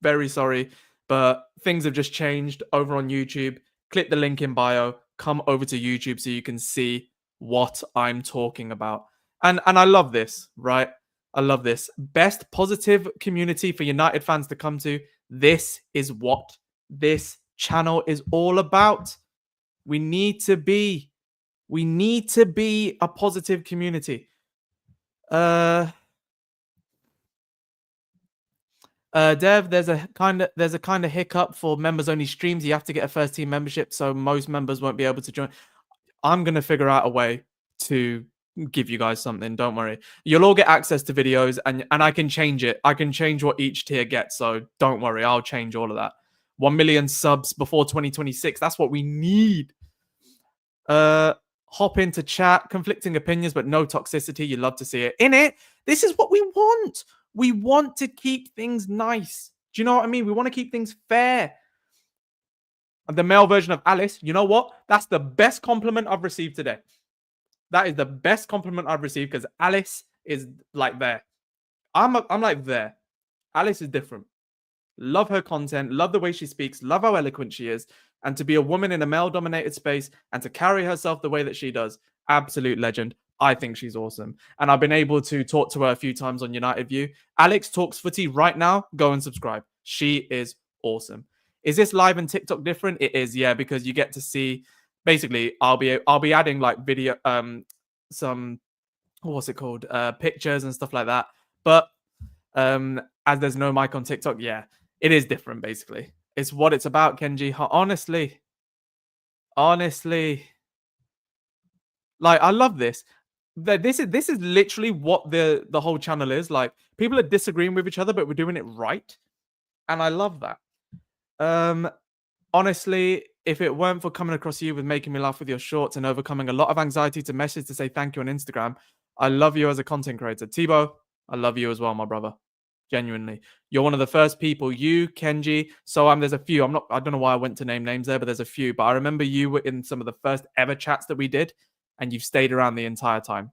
A: very sorry, but things have just changed over on YouTube. Click the link in bio, come over to YouTube so you can see what I'm talking about. And I love this, right? I love this. Best positive community for United fans to come to. This is what this channel is all about. We need to be a positive community. Dev, there's a kind of hiccup for members only streams. You have to get a first team membership, so most members won't be able to join. I'm gonna figure out a way to give you guys something. Don't worry. You'll all get access to videos, and I can change it. I can change what each tier gets. So don't worry. I'll change all of that. 1 million subs before 2026. That's what we need. Hop into chat. Conflicting opinions, but no toxicity. You love to see it. In it, this is what we want. We want to keep things nice. Do you know what I mean? We want to keep things fair. And the male version of Alice, you know what? That's the best compliment I've received today. That is the best compliment I've received because Alice is like there. I'm like there. Alice is different. Love her content. Love the way she speaks. Love how eloquent she is. And to be a woman in a male-dominated space and to carry herself the way that she does, absolute legend. I think she's awesome. And I've been able to talk to her a few times on United View. Alex Talks Footy right now. Go and subscribe. She is awesome. Is this live and TikTok different? It is, yeah, because you get to see... Basically, I'll be adding like video, some... What's it called? Pictures and stuff like that. But as there's no mic on TikTok, yeah, it is different, basically. It's what it's about, Kenji. Honestly. Like, I love this. This is literally what the whole channel is. Like, people are disagreeing with each other, but we're doing it right. and I love that. Honestly, if it weren't for coming across you with making me laugh with your shorts and overcoming a lot of anxiety to message to say thank you on Instagram, I love you as a content creator. Tebow, I love you as well, my brother. Genuinely. You're one of the first people, you, Kenji. So there's a few. I don't know why I went to name names there, but there's a few. But I remember you were in some of the first ever chats that we did, and you've stayed around the entire time.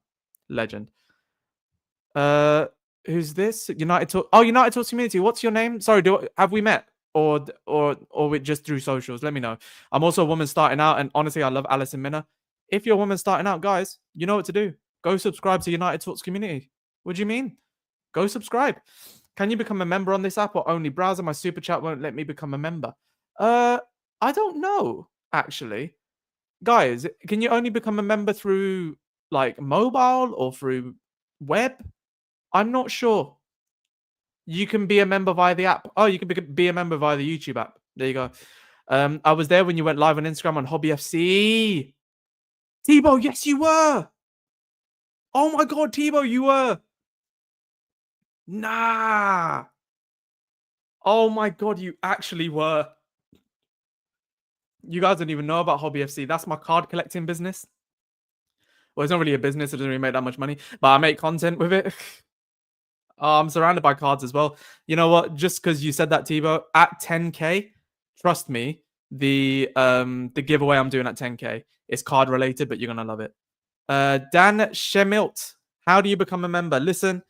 A: Legend. Who's this? United Talk. Oh, United Talks community. What's your name? Sorry, have we met? Or we just through socials? Let me know. I'm also a woman starting out, and honestly, I love Alison Minna. If you're a woman starting out, guys, you know what to do. Go subscribe to United Talks community. What do you mean? Go subscribe. Can you become a member on this app or only browser? My super chat won't let me become a member. I don't know, actually. Guys, can you only become a member through like mobile or through web? I'm not sure. You can be a member via the app. Oh, you can be a member via the YouTube app. There you go. I was there when you went live on Instagram on Hobby FC. Tebow, yes, you were. Oh my God, Tebow, you were. Nah. Oh my God, you actually were. You guys don't even know about Hobby FC. That's my card collecting business. Well, it's not really a business. It doesn't really make that much money, but I make content with it. I'm surrounded by cards as well. You know what? Just because you said that, Tebow, at 10K, trust me, the giveaway I'm doing at 10K is card related, but you're gonna love it. Dan Shemilt, how do you become a member? Listen,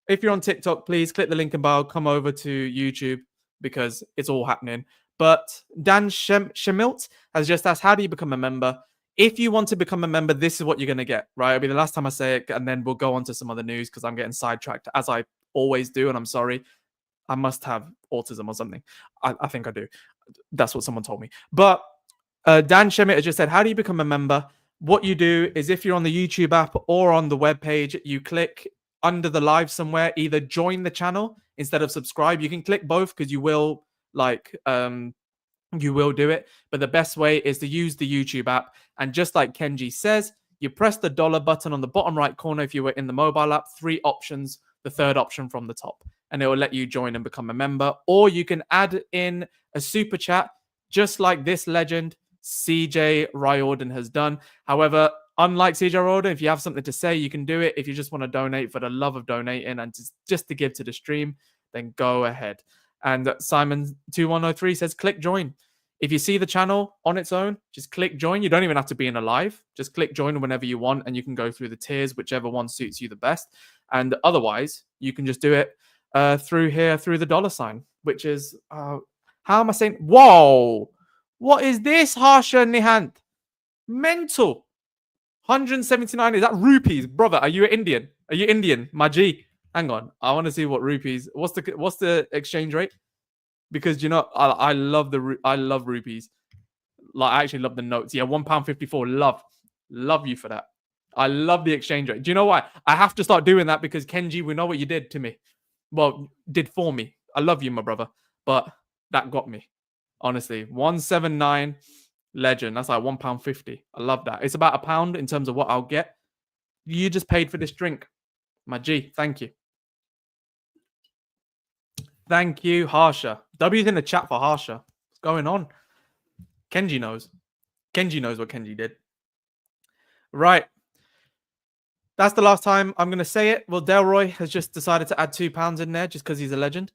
A: if you're on TikTok, please click the link in bio, come over to YouTube because it's all happening. But Dan Shemilt has just asked, how do you become a member? If you want to become a member, this is what you're going to get, right? It'll be the last time I say it, and then we'll go on to some other news because I'm getting sidetracked, as I always do, and I'm sorry. I must have autism or something. I think I do. That's what someone told me. But Dan Shemit has just said, how do you become a member? What you do is if you're on the YouTube app or on the webpage, you click under the live somewhere, either join the channel instead of subscribe. You can click both because you will do it. But the best way is to use the YouTube app. And just like Kenji says, you press the dollar button on the bottom right corner if you were in the mobile app, 3 options, the third option from the top. And it will let you join and become a member. Or you can add in a super chat, just like this legend, CJ Riordan, has done. However, unlike CJ Riordan, if you have something to say, you can do it. If you just want to donate for the love of donating and just to give to the stream, then go ahead. And Simon2103 says, click join. If you see the channel on its own, just click join. You don't even have to be in a live. Just click join whenever you want, and you can go through the tiers, whichever one suits you the best. And otherwise, you can just do it through here, through the dollar sign, which is, how am I saying? Whoa! What is this, Harsha Nihant? Mental. 179, is that rupees? Brother, are you Indian? Are you Indian? My G. Hang on. I want to see what rupees. What's the exchange rate? Because I love rupees. Like, I actually love the notes. Yeah, £1.54. Love you for that. I love the exchange rate. Do you know why? I have to start doing that because Kenji, we know what you did to me. Well, did for me. I love you, my brother. But that got me. Honestly, 179, legend. That's like £1.50. I love that. It's about £1 in terms of what I'll get. You just paid for this drink. My G, thank you. Thank you, Harsha. W's in the chat for Harsha. What's going on? Kenji knows. Kenji knows what Kenji did. Right. That's the last time I'm going to say it. Well, Delroy has just decided to add £2 in there just because he's a legend.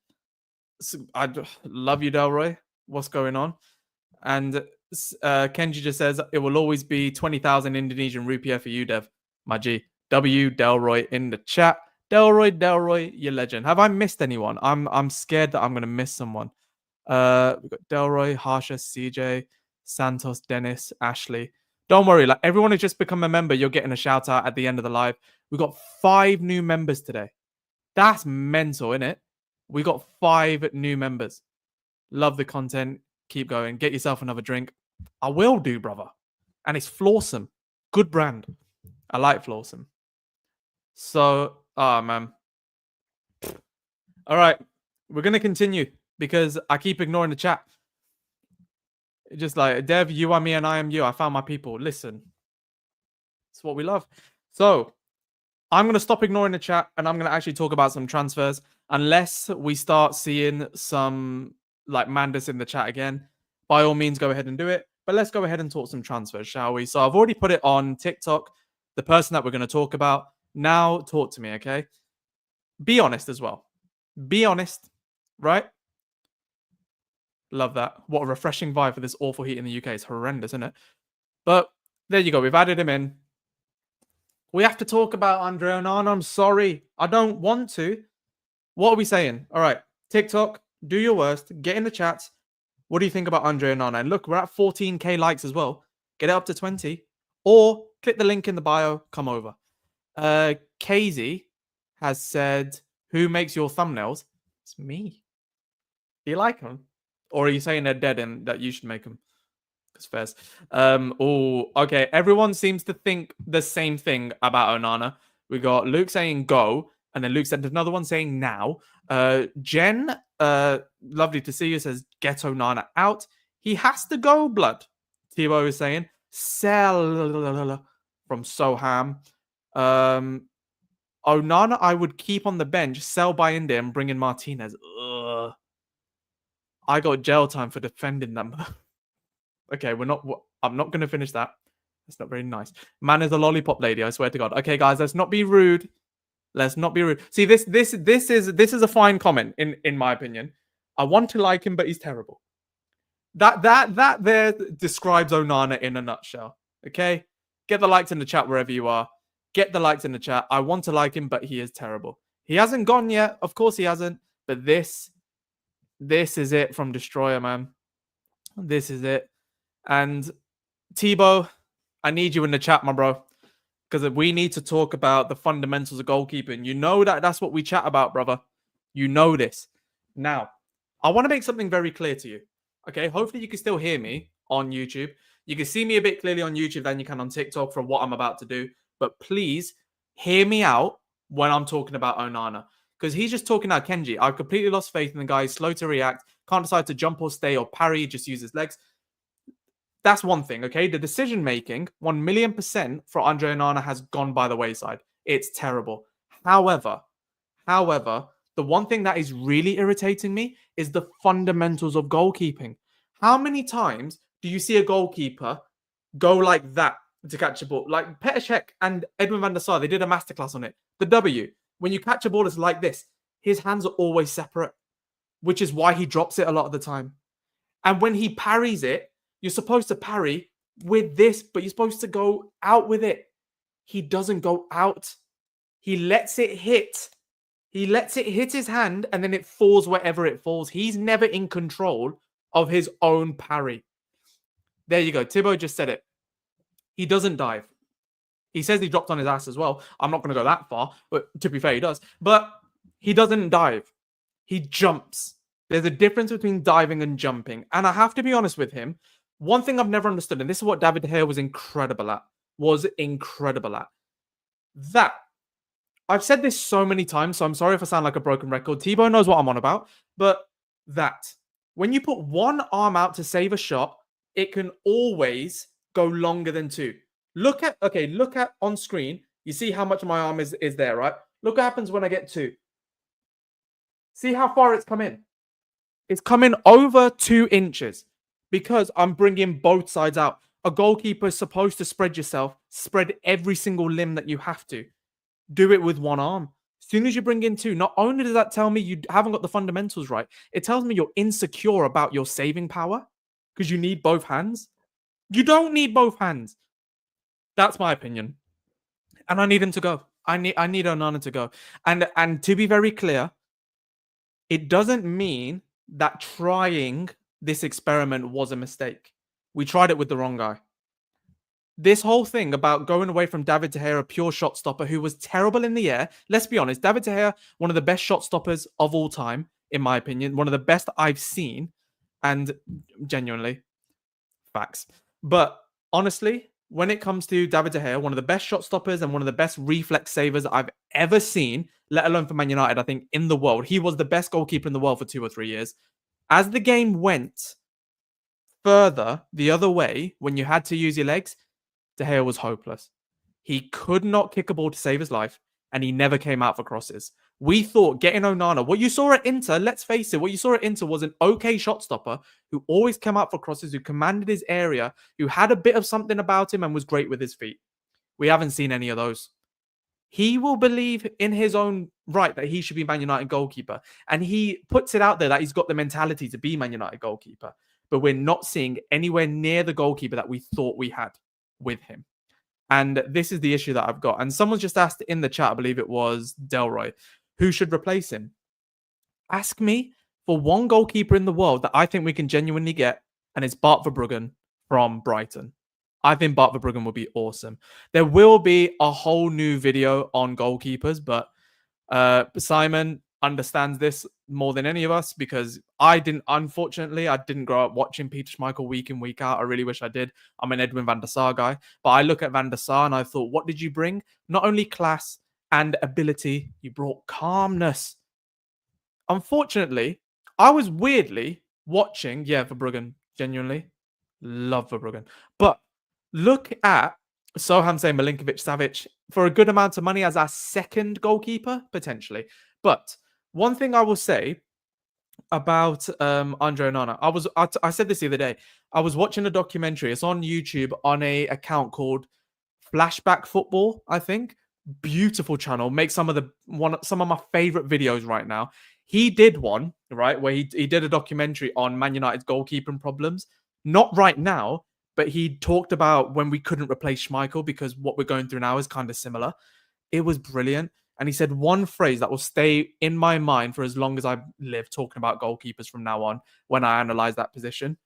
A: So I love you, Delroy. What's going on? And Kenji just says, it will always be 20,000 Indonesian rupiah for you, Dev. My G. W. Delroy in the chat. Delroy, you legend. Have I missed anyone? I'm scared that I'm going to miss someone. We've got Delroy, Harsha, CJ, Santos, Dennis, Ashley. Don't worry, like everyone who's just become a member, you're getting a shout out at the end of the live. We've got 5 new members today. That's mental, isn't it? We got 5 new members. Love the content. Keep going. Get yourself another drink. I will do, brother. And it's Flawsome. Good brand. I like Flawsome. So, man. All right. We're going to continue because I keep ignoring the chat. Just like, Dev, you are me and I am you. I found my people. Listen. It's what we love. So, I'm going to stop ignoring the chat and I'm going to actually talk about some transfers. unless we start seeing some like Mandus in the chat again, by all means go ahead and do it. But let's go ahead and talk some transfers, shall we? So I've already put it on TikTok, the person that we're going to talk about. Now talk to me, okay? Be honest as well. Be honest, right? Love that. What a refreshing vibe for this awful heat in the UK. It's horrendous, isn't it? But there you go. We've added him in. We have to talk about Andre Onana. I'm sorry. I don't want to. What are we saying? All right. TikTok, do your worst. Get in the chats. What do you think about Andre Onana? And look, we're at 14k likes as well. Get it up to 20. Or click the link in the bio. Come over. Casey has said, who makes your thumbnails? It's me. Do you like them? Or are you saying they're dead and that you should make them? Because first, oh, okay. Everyone seems to think the same thing about Onana. We got Luke saying go, and then Luke sent another one saying now. Jen, lovely to see you, says get Onana out. He has to go, blood. Thibaut is saying sell from Soham. Onana, I would keep on the bench, sell by India, and bring in Martinez. Ugh. I got jail time for defending them. Okay, I'm not going to finish that. That's not very nice. Man is a lollipop lady, I swear to God. Okay, guys, let's not be rude. Let's not be rude. See, this is a fine comment, in my opinion. I want to like him, but he's terrible. That there describes Onana in a nutshell. Okay? Get the likes in the chat wherever you are. Get the likes in the chat. I want to like him, but he is terrible. He hasn't gone yet. Of course he hasn't. But this is it from Destroyer, man. This is it. And Thibaut, I need you in the chat, my bro. Because we need to talk about the fundamentals of goalkeeping. You know that's what we chat about, brother. You know this. Now, I want to make something very clear to you. Okay, hopefully you can still hear me on YouTube. You can see me a bit clearly on YouTube than you can on TikTok from what I'm about to do. But please hear me out when I'm talking about Onana. Because he's just talking out Kenji. I've completely lost faith in the guy. He's slow to react. Can't decide to jump or stay or parry. Just use his legs. That's one thing, okay? The decision-making, 1,000,000% for Andre Onana has gone by the wayside. It's terrible. However, the one thing that is really irritating me is the fundamentals of goalkeeping. How many times do you see a goalkeeper go like that to catch a ball? Like Petr Cech and Edwin van der Sar, they did a masterclass on it. The W, when you catch a ball, it's like this. His hands are always separate, which is why he drops it a lot of the time. And when he parries it, you're supposed to parry with this, but you're supposed to go out with it. He doesn't go out. He lets it hit. He lets it hit his hand, and then it falls wherever it falls. He's never in control of his own parry. There you go. Thibaut just said it. He doesn't dive. He says he dropped on his ass as well. I'm not going to go that far, but to be fair, he does. But he doesn't dive. He jumps. There's a difference between diving and jumping. And I have to be honest with him. One thing I've never understood, and this is what David De Gea was incredible at, that, I've said this so many times, so I'm sorry if I sound like a broken record. Thibaut knows what I'm on about, but that, when you put one arm out to save a shot, it can always go longer than two. Look at on screen, you see how much my arm is there, right? Look what happens when I get two. See how far it's come in? It's coming over 2 inches. Because I'm bringing both sides out. A goalkeeper is supposed to spread yourself. Spread every single limb that you have to. Do it with one arm. As soon as you bring in two, not only does that tell me you haven't got the fundamentals right, it tells me you're insecure about your saving power because you need both hands. You don't need both hands. That's my opinion. And I need him to go. I need Onana to go. And to be very clear, it doesn't mean that trying this experiment was a mistake. We tried it with the wrong guy. This whole thing about going away from David De Gea, a pure shot stopper who was terrible in the air. Let's be honest, David De Gea, one of the best shot stoppers of all time, in my opinion. One of the best I've seen. And genuinely, facts. But honestly, when it comes to David De Gea, one of the best shot stoppers and one of the best reflex savers I've ever seen, let alone for Man United, I think, in the world. He was the best goalkeeper in the world for 2 or 3 years. As the game went further the other way, when you had to use your legs, De Gea was hopeless. He could not kick a ball to save his life, and he never came out for crosses. We thought getting Onana, what you saw at Inter, let's face it, what you saw at Inter was an okay shot stopper who always came out for crosses, who commanded his area, who had a bit of something about him and was great with his feet. We haven't seen any of those. He will believe in his own right that he should be Man United goalkeeper. And he puts it out there that he's got the mentality to be Man United goalkeeper. But we're not seeing anywhere near the goalkeeper that we thought we had with him. And this is the issue that I've got. And someone just asked in the chat, I believe it was Delroy, who should replace him? Ask me for one goalkeeper in the world that I think we can genuinely get, and it's Bart Verbruggen from Brighton. I think Bart Verbruggen would be awesome. There will be a whole new video on goalkeepers, but Simon understands this more than any of us because unfortunately, I didn't grow up watching Peter Schmeichel week in, week out. I really wish I did. I'm an Edwin van der Sar guy, but I look at van der Sar and I thought, what did you bring? Not only class and ability, you brought calmness. Unfortunately, I was weirdly watching, Verbruggen, genuinely love Verbruggen, but look at Soham saying Milinkovic-Savic for a good amount of money as our second goalkeeper, potentially. But one thing I will say about Andre Onana, I said this the other day. I was watching a documentary. It's on YouTube on a account called Flashback Football, I think. Beautiful channel. Makes some of my favorite videos right now. He did one, right, where he did a documentary on Man United's goalkeeping problems. Not right now, but he talked about when we couldn't replace Schmeichel because what we're going through now is kind of similar. It was brilliant. And he said one phrase that will stay in my mind for as long as I live, talking about goalkeepers from now on when I analyze that position.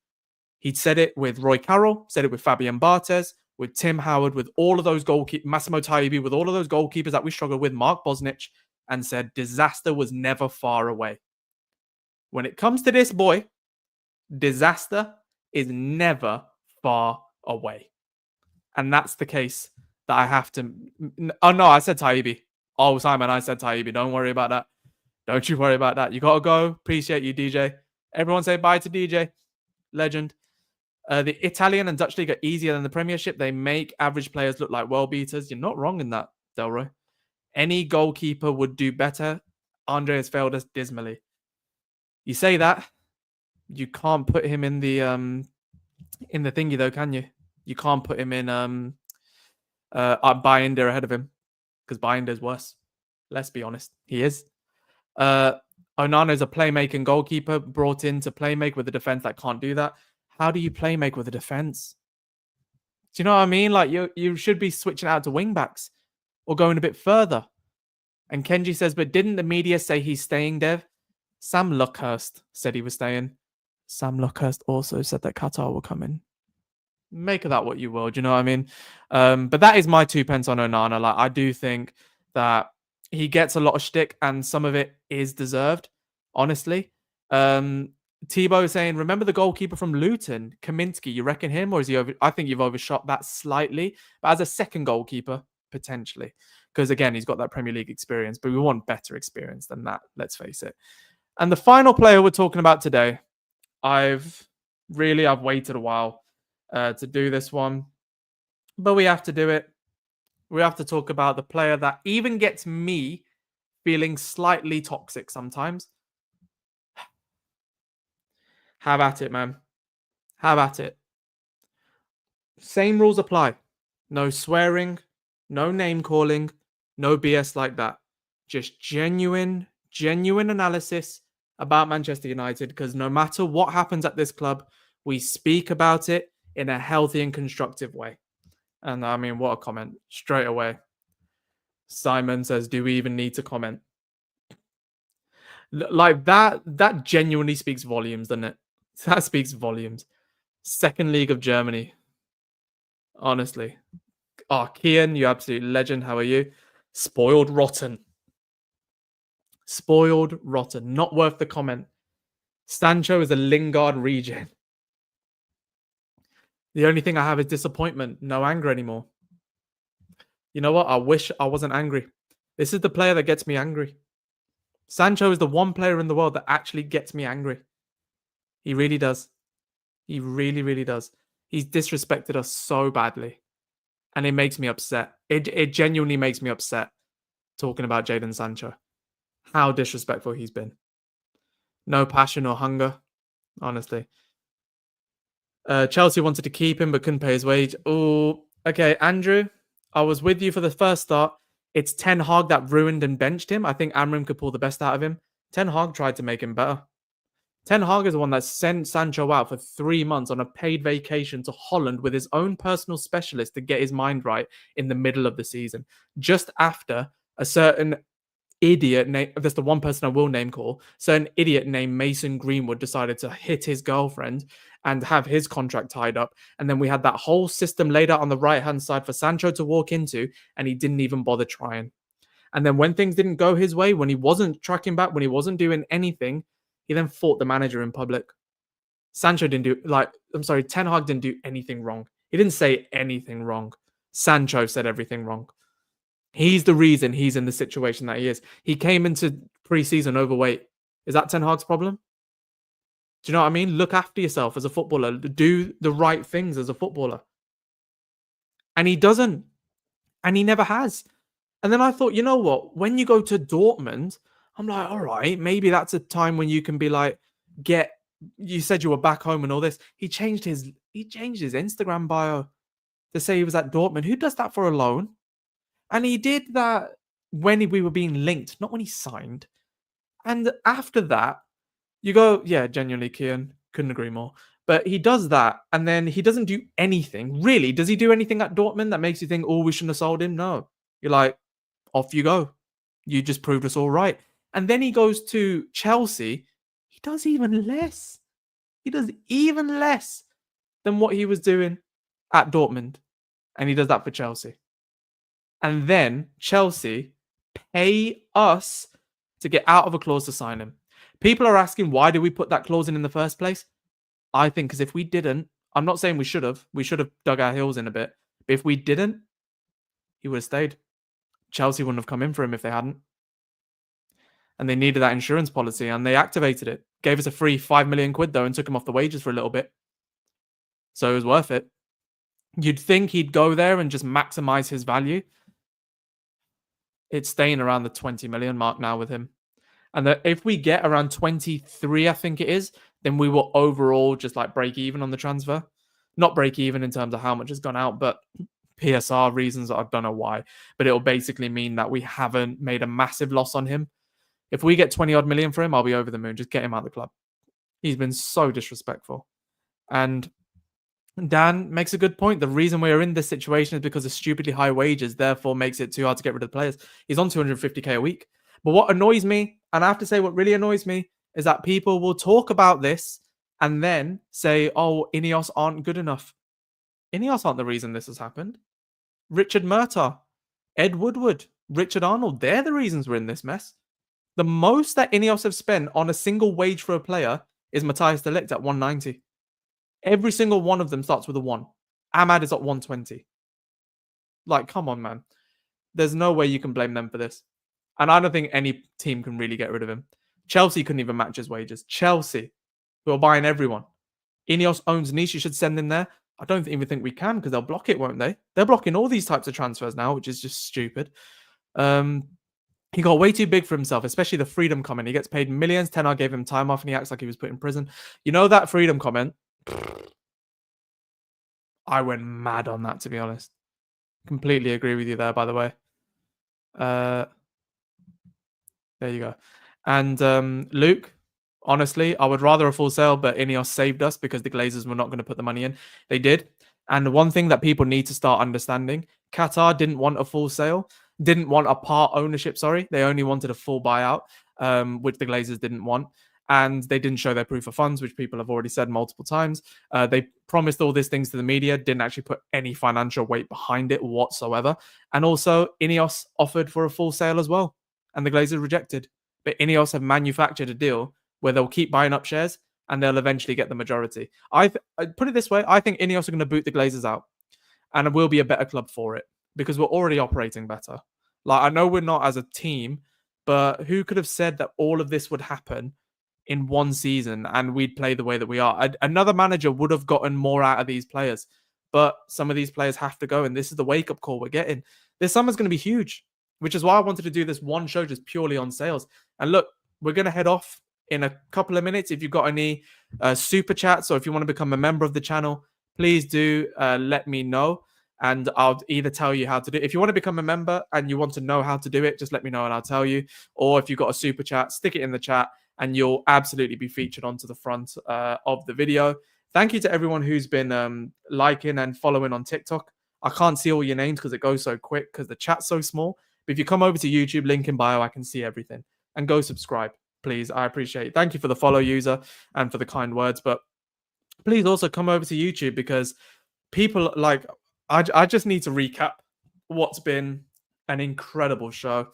A: He'd said it with Roy Carroll, said it with Fabian Barthez, with Tim Howard, with all of those goalkeepers, Massimo Taibi, with all of those goalkeepers that we struggled with, Mark Bosnich, and said disaster was never far away. When it comes to this boy, disaster is never far away. And that's the case that I have to... Oh, no, I said Taibi. Oh, Simon, I said Taibi. Don't worry about that. Don't you worry about that. You got to go. Appreciate you, DJ. Everyone say bye to DJ. Legend. The Italian and Dutch league are easier than the Premiership. They make average players look like world beaters. You're not wrong in that, Delroy. Any goalkeeper would do better. Andre has failed us dismally. You say that, you can't put him in the thingy though, can you? You can't put him in Binder ahead of him because Binder's worse. Let's be honest, he is. Onana is a playmaking goalkeeper brought in to playmake with a defense that can't do that. How do you playmake with a defense? Do you know what I mean? Like you should be switching out to wing backs or going a bit further. And Kenji says, but didn't the media say he's staying, Dev? Sam Luckhurst said he was staying. Sam Luckhurst also said that Qatar will come in. Make of that what you will. Do you know what I mean? But that is my 2 pence on Onana. Like, I do think that he gets a lot of shtick and some of it is deserved, honestly. Tebow is saying, remember the goalkeeper from Luton, Kaminsky? You reckon him, or is he over? I think you've overshot that slightly. But as a second goalkeeper, potentially. Because again, he's got that Premier League experience, but we want better experience than that, let's face it. And the final player we're talking about today, I've waited a while to do this one, but we have to do it. We have to talk about the player that even gets me feeling slightly toxic sometimes. Have at it, man. Have at it. Same rules apply. No swearing, no name calling, no BS like that. Just genuine analysis about Manchester United, because no matter what happens at this club, we speak about it in a healthy and constructive way. And I mean, what a comment straight away. Simon says, do we even need to comment? Like that genuinely speaks volumes, doesn't it? That speaks volumes. Second League of Germany. Honestly. Oh, Kian, you absolute legend. How are you? Spoiled rotten. Spoiled rotten. Not worth the comment. Sancho is a Lingard regen. The only thing I have is disappointment. No anger anymore. You know what? I wish I wasn't angry. This is the player that gets me angry. Sancho is the one player in the world that actually gets me angry. He really does. He really, really does. He's disrespected us so badly. And it makes me upset. It genuinely makes me upset talking about Jadon Sancho. How disrespectful he's been. No passion or hunger, honestly. Chelsea wanted to keep him but couldn't pay his wage. Oh, okay, Andrew, I was with you for the first start. It's Ten Hag that ruined and benched him. I think Amram could pull the best out of him. Ten Hag tried to make him better. Ten Hag is the one that sent Sancho out for 3 months on a paid vacation to Holland with his own personal specialist to get his mind right in the middle of the season. Just after a certain idiot name, that's the one person I will name call, certain idiot named Mason Greenwood decided to hit his girlfriend and have his contract tied up. And then we had that whole system laid out on the right hand side for Sancho to walk into, and he didn't even bother trying. And then when things didn't go his way, when he wasn't tracking back, when he wasn't doing anything, he then fought the manager in public. Sancho didn't do, Ten Hag didn't do anything wrong. He didn't say anything wrong. Sancho said everything wrong. He's the reason he's in the situation that he is. He came into pre-season overweight. Is that Ten Hag's problem? Do you know what I mean? Look after yourself as a footballer. Do the right things as a footballer. And he doesn't. And he never has. And then I thought, you know what? When you go to Dortmund, I'm like, all right, maybe that's a time when you can be like, you said you were back home and all this. He changed his Instagram bio to say he was at Dortmund. Who does that for a loan? And he did that when we were being linked, not when he signed. And after that, you go, yeah, genuinely, Kian, couldn't agree more. But he does that, and then he doesn't do anything. Really, does he do anything at Dortmund that makes you think, oh, we shouldn't have sold him? No. You're like, off you go. You just proved us all right. And then he goes to Chelsea. He does even less. He does even less than what he was doing at Dortmund. And he does that for Chelsea. And then Chelsea pay us to get out of a clause to sign him. People are asking, why did we put that clause in the first place? I think because if we didn't, I'm not saying we should have dug our heels in a bit. But if we didn't, he would have stayed. Chelsea wouldn't have come in for him if they hadn't. And they needed that insurance policy, and they activated it. Gave us a free 5 million quid, though, and took him off the wages for a little bit. So it was worth it. You'd think he'd go there and just maximize his value. It's staying around the 20 million mark now with him. And that if we get around 23, I think it is, then we will overall just like break even on the transfer. Not break even in terms of how much has gone out, but PSR reasons, I don't know why. But it'll basically mean that we haven't made a massive loss on him. If we get 20 odd million for him, I'll be over the moon. Just get him out of the club. He's been so disrespectful. And Dan makes a good point. The reason we're in this situation is because of stupidly high wages, therefore makes it too hard to get rid of the players. He's on 250k a week. But what annoys me, and I have to say what really annoys me, is that people will talk about this and then say, oh, Ineos aren't good enough. Ineos aren't the reason this has happened. Richard Murtaugh, Ed Woodward, Richard Arnold, they're the reasons we're in this mess. The most that Ineos have spent on a single wage for a player is Matthias de Ligt at 190. Every single one of them starts with a 1. Ahmad is at 120. Like, come on, man. There's no way you can blame them for this. And I don't think any team can really get rid of him. Chelsea couldn't even match his wages. Chelsea, who are buying everyone. Ineos owns Nice. You should send in there. I don't even think we can because they'll block it, won't they? They're blocking all these types of transfers now, which is just stupid. He got way too big for himself, especially the freedom comment. He gets paid millions. Ten Hag gave him time off and he acts like he was put in prison. You know that freedom comment? I went mad on that, to be honest. Completely agree with you there, by the way. There you go. And Luke, honestly, I would rather a full sale, but Ineos saved us because the Glazers were not going to put the money in. They did. And one thing that people need to start understanding, Qatar didn't want a full sale, didn't want a part ownership, sorry. They only wanted a full buyout, which the Glazers didn't want. And they didn't show their proof of funds, which people have already said multiple times. They promised all these things to the media, didn't actually put any financial weight behind it whatsoever. And also, Ineos offered for a full sale as well. And the Glazers rejected. But Ineos have manufactured a deal where they'll keep buying up shares and they'll eventually get the majority. I put it this way, I think Ineos are going to boot the Glazers out. And we'll be a better club for it because we're already operating better. Like, I know we're not as a team, but who could have said that all of this would happen in one season and we'd play the way that we are? Another manager would have gotten more out of these players, but some of these players have to go, and this is the wake-up call we're getting. This summer's going to be huge. which is why I wanted to do this one show just purely on sales. And look, we're going to head off in a couple of minutes. If you've got any super chats or if you want to become a member of the channel, please do let me know. And I'll either tell you how to do it. If you want to become a member and you want to know how to do it, just let me know and I'll tell you. Or if you've got a super chat, stick it in the chat and you'll absolutely be featured onto the front of the video. Thank you to everyone who's been liking and following on TikTok. I can't see all your names because it goes so quick because the chat's so small. But if you come over to YouTube, link in bio, I can see everything. And go subscribe, please. I appreciate it. Thank you for the follow, user, and for the kind words. But please also come over to YouTube because people like... I just need to recap what's been an incredible show.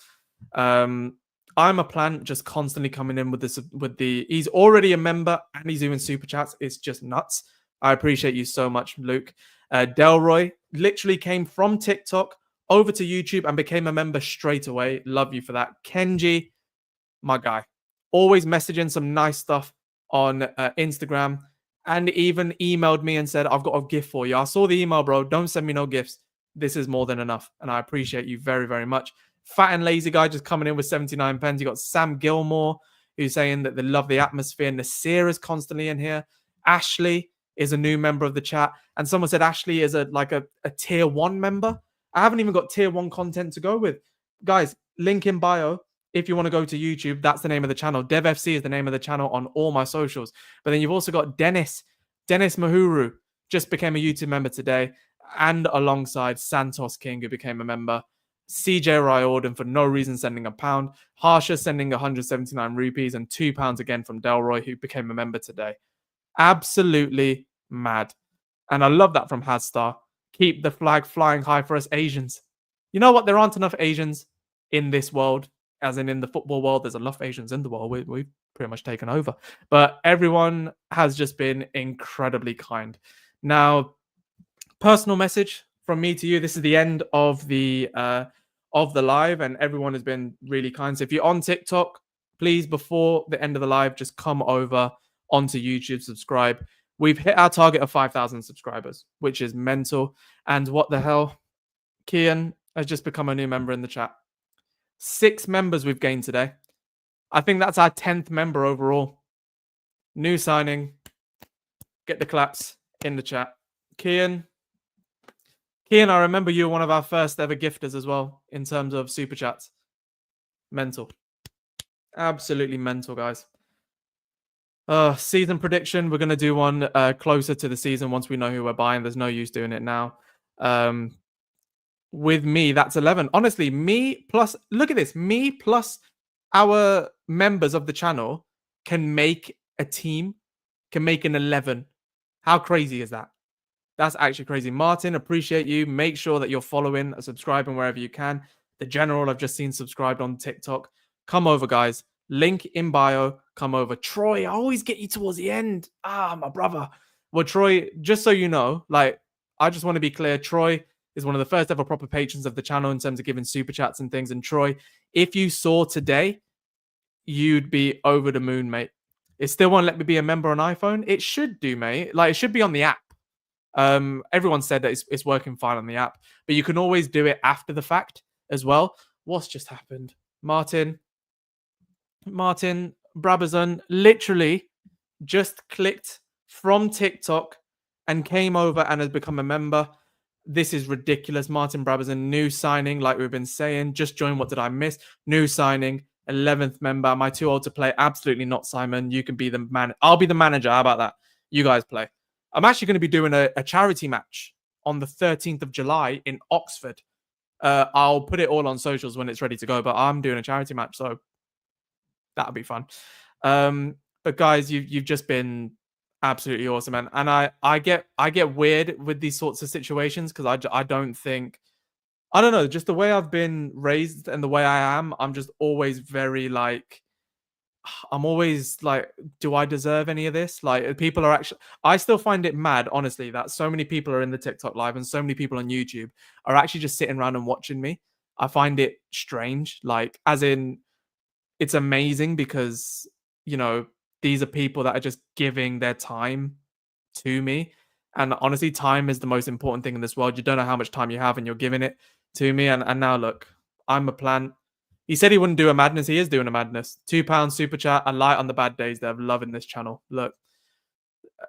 A: I'm a plant just constantly coming in with this, he's already a member and he's doing super chats. It's just nuts. I appreciate you so much, Luke. Delroy literally came from TikTok over to YouTube and became a member straight away. Love you for that. Kenji, my guy, always messaging some nice stuff on Instagram. And even emailed me and said, I've got a gift for you. I saw the email, bro. Don't send me no gifts. This is more than enough. And I appreciate you very, very much. Fat and Lazy Guy just coming in with 79 pence. You got Sam Gilmore, who's saying that they love the atmosphere. Nasir is constantly in here. Ashley is a new member of the chat. And someone said Ashley is a tier 1 member. I haven't even got tier 1 content to go with. Guys, link in bio. If you want to go to YouTube, that's the name of the channel. DevFC is the name of the channel on all my socials. But then you've also got Dennis Mahuru, just became a YouTube member today, and alongside Santos King, who became a member. CJ Riordan, for no reason, sending £1. Harsha sending 179 rupees and £2 again from Delroy, who became a member today. Absolutely mad. And I love that from Hadstar. Keep the flag flying high for us Asians. You know what? There aren't enough Asians in this world. As in the football world, there's enough Asians in the world. We've pretty much taken over. But everyone has just been incredibly kind. Now, personal message from me to you. This is the end of the live, and everyone has been really kind. So if you're on TikTok, please, before the end of the live, just come over onto YouTube, subscribe. We've hit our target of 5,000 subscribers, which is mental. And what the hell? Kian has just become a new member in the chat. 6 members we've gained today. I think that's our 10th member overall. New signing. Get the claps in the chat. Kian, I remember you were one of our first ever gifters as well in terms of super chats. Mental. Absolutely mental, guys. Season prediction. We're going to do one closer to the season once we know who we're buying. There's no use doing it now. With me, that's 11. Honestly, me plus, look at this, me plus our members of the channel can make a team, can make an 11. How crazy is that? That's actually crazy. Martin, appreciate you. Make sure that you're following, subscribing wherever you can. The General, I've just seen subscribed on TikTok. Come over, guys. Link in bio. Come over. Troy, I always get you towards the end. My brother. Well, Troy, just so you know, like, I just want to be clear, Troy is one of the first ever proper patrons of the channel in terms of giving super chats and things. And Troy, if you saw today, you'd be over the moon, mate. It still won't let me be a member on iPhone. It should do, mate. Like, it should be on the app. Everyone said that it's working fine on the app, but you can always do it after the fact as well. What's just happened? Martin Brabazon literally just clicked from TikTok and came over and has become a member. This is ridiculous. Martin Brabazon, new signing, like we've been saying. Just joined. What did I miss? New signing, 11th member. Am I too old to play? Absolutely not, Simon. You can be the man. I'll be the manager. How about that? You guys play. I'm actually going to be doing a charity match on the 13th of July in Oxford. I'll put it all on socials when it's ready to go, but I'm doing a charity match, so that'll be fun. But guys, you've just been absolutely awesome, man. And I get weird with these sorts of situations because I don't think, I don't know, just the way I've been raised and the way I am, I'm just always very like, I'm always like, do I deserve any of this? Like, people are actually, I still find it mad, honestly, that so many people are in the TikTok live and so many people on YouTube are actually just sitting around and watching me. I find it strange, like, as in, it's amazing because, you know, these are people that are just giving their time to me. And honestly, time is the most important thing in this world. You don't know how much time you have and you're giving it to me. And now look, I'm a plant. He said he wouldn't do a madness. He is doing a madness. £2 super chat and light on the bad days. They're loving this channel. Look,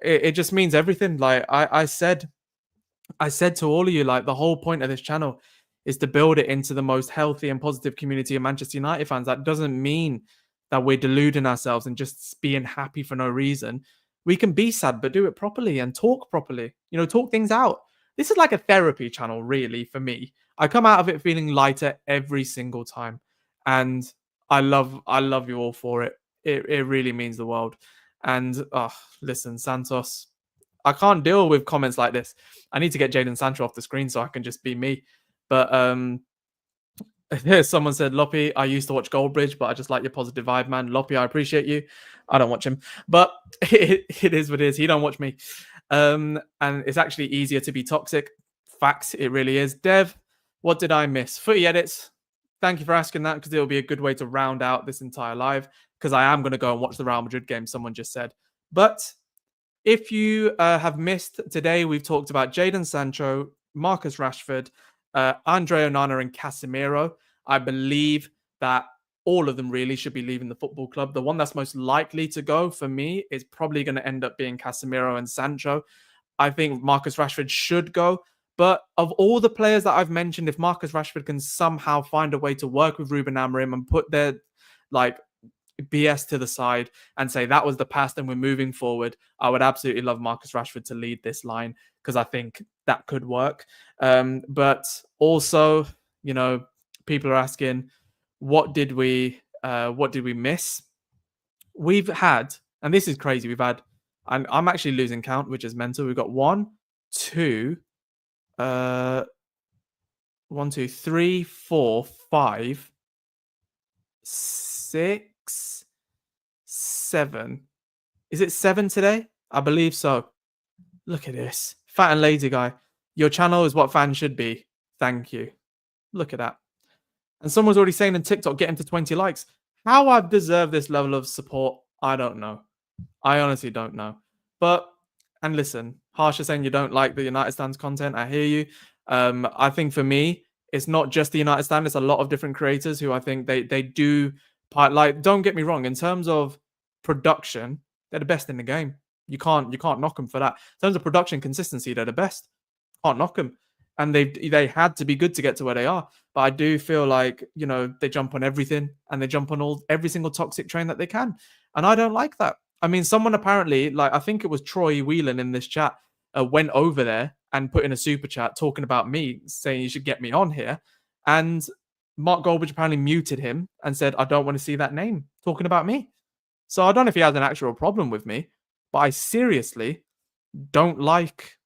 A: it just means everything. Like I said to all of you, like the whole point of this channel is to build it into the most healthy and positive community of Manchester United fans. That doesn't mean that we're deluding ourselves and just being happy for no reason. We can be sad, but do it properly and talk properly. You know, talk things out. This is like a therapy channel, really, for me. I come out of it feeling lighter every single time. And I love you all for it. It really means the world. And listen, Santos, I can't deal with comments like this. I need to get Jadon Sancho off the screen so I can just be me. But someone said, Loppy, I used to watch Goldbridge, but I just like your positive vibe, man. Loppy, I appreciate you. I don't watch him, but it is what it is. He don't watch me. And it's actually easier to be toxic. Facts, it really is. Dev, what did I miss? Footy edits. Thank you for asking that, because it'll be a good way to round out this entire live, because I am going to go and watch the Real Madrid game, someone just said. But if you have missed today, we've talked about Jadon Sancho, Marcus Rashford, Andre Onana and Casemiro. I believe that all of them really should be leaving the football club. The one that's most likely to go for me is probably going to end up being Casemiro and Sancho. I think Marcus Rashford should go. But of all the players that I've mentioned, if Marcus Rashford can somehow find a way to work with Ruben Amorim and put their BS to the side and say that was the past and we're moving forward, I would absolutely love Marcus Rashford to lead this line, because I think that could work. But also, you know, people are asking, what did we miss? We've had, and this is crazy, we've had, I'm actually losing count, which is mental. We've got 1, 2, 3, 4, 5, 6, 7. Is it 7 today? I believe so. Look at this. Fat and lazy guy. Your channel is what fans should be. Thank you. Look at that. And someone's already saying in TikTok, get him to 20 likes. How I've deserved this level of support, I don't know. I honestly don't know. But, and listen, Harsha saying you don't like the United Stands content. I hear you. I think for me, it's not just the United Stand. It's a lot of different creators who I think they do, like, don't get me wrong. In terms of production, they're the best in the game. You can't knock them for that. In terms of production consistency, they're the best. Can't knock them. And they had to be good to get to where they are. But I do feel like, you know, they jump on everything and they jump on every single toxic train that they can. And I don't like that. I mean, someone apparently, like, I think it was Troy Whelan in this chat, went over there and put in a super chat talking about me, saying you should get me on here. And Mark Goldbridge apparently muted him and said, I don't want to see that name talking about me. So I don't know if he has an actual problem with me, but I seriously don't like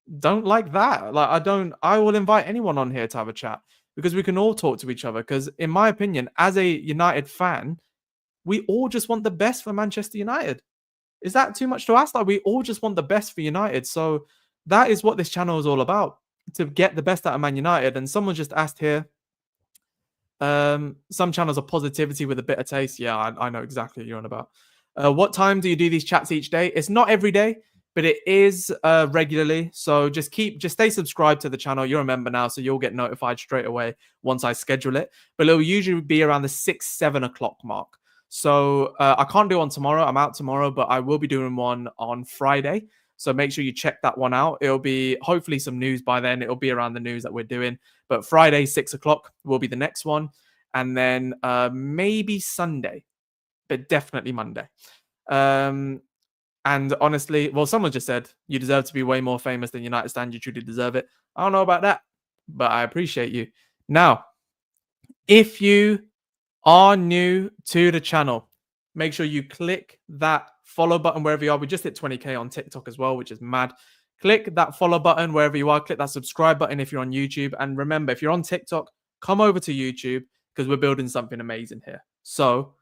A: that. Like, I will invite anyone on here to have a chat, because we can all talk to each other. Because in my opinion, as a United fan, we all just want the best for Manchester United. Is that too much to ask? Like, we all just want the best for United. So that is what this channel is all about, to get the best out of Man United. And someone just asked here, some channels are positivity with a bitter taste. Yeah, I know exactly what you're on about. What time do you do these chats each day? It's not every day, but it is regularly. So just stay subscribed to the channel. You're a member now, so you'll get notified straight away once I schedule it. But it'll usually be around the 6-7 o'clock mark. So I can't do one tomorrow. I'm out tomorrow, but I will be doing one on Friday. So make sure you check that one out. It'll be hopefully some news by then. It'll be around the news that we're doing. But Friday, 6 o'clock will be the next one. And then maybe Sunday, but definitely Monday. And honestly, well, someone just said, you deserve to be way more famous than United Stand. You truly deserve it. I don't know about that, but I appreciate you. Now, if you are new to the channel, make sure you click that follow button wherever you are. We just hit 20K on TikTok as well, which is mad. Click that follow button wherever you are. Click that subscribe button if you're on YouTube. And remember, if you're on TikTok, come over to YouTube, because we're building something amazing here. So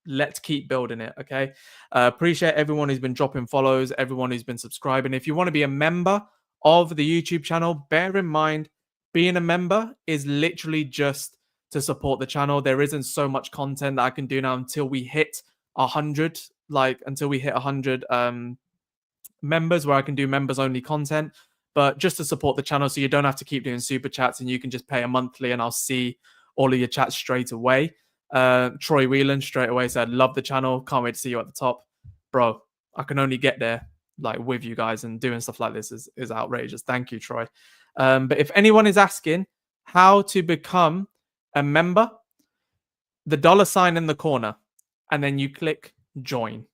A: let's keep building it, okay? Appreciate everyone who's been dropping follows, everyone who's been subscribing. If you want to be a member of the YouTube channel, bear in mind, being a member is literally just to support the channel. There isn't so much content that I can do now until we hit 100, members, where I can do members only content, but just to support the channel, so you don't have to keep doing super chats and you can just pay a monthly and I'll see all of your chats straight away. Troy Whelan straight away said, love the channel. Can't wait to see you at the top. Bro, I can only get there like with you guys, and doing stuff like this is outrageous. Thank you, Troy. But if anyone is asking how to become a member, the $sign in the corner, and then you click join.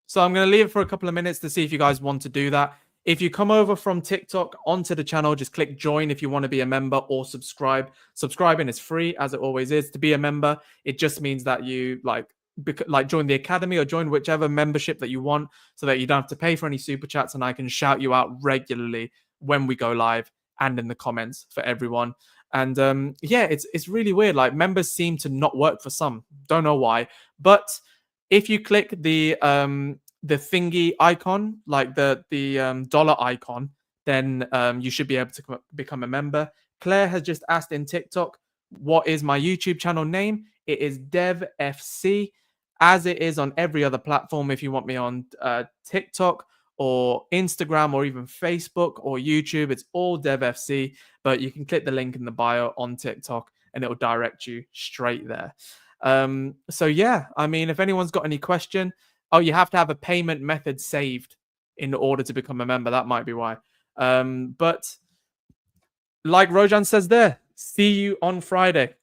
A: So I'm going to leave it for a couple of minutes to see if you guys want to do that. If you come over from TikTok onto the channel, just click join if you want to be a member, or subscribe. Subscribing is free, as it always is. To be a member, it just means that you like join the academy or join whichever membership that you want, so that you don't have to pay for any super chats, and I can shout you out regularly when we go live and in the comments for everyone. And yeah, it's really weird. Like, members seem to not work for some. Don't know why. But if you click the thingy icon, like the dollar icon, then you should be able to become a member. Claire has just asked in TikTok, what is my YouTube channel name? It is DevFC, as it is on every other platform. If you want me on TikTok or Instagram or even Facebook or YouTube, it's all DevFC, but you can click the link in the bio on TikTok and it will direct you straight there. So yeah, I mean, if anyone's got any question, you have to have a payment method saved in order to become a member. That might be why. But like Rojan says there, see you on Friday.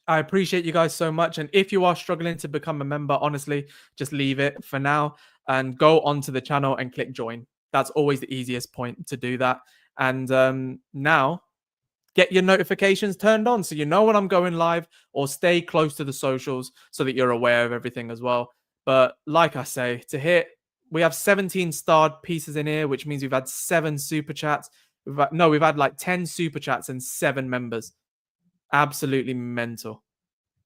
A: I appreciate you guys so much. And if you are struggling to become a member, honestly, just leave it for now and go onto the channel and click join. That's always the easiest point to do that. And now get your notifications turned on so you know when I'm going live, or stay close to the socials so that you're aware of everything as well. But like I say, we have 17 starred pieces in here, which means we've had 7 super chats. We've had like 10 super chats and 7 members. Absolutely mental.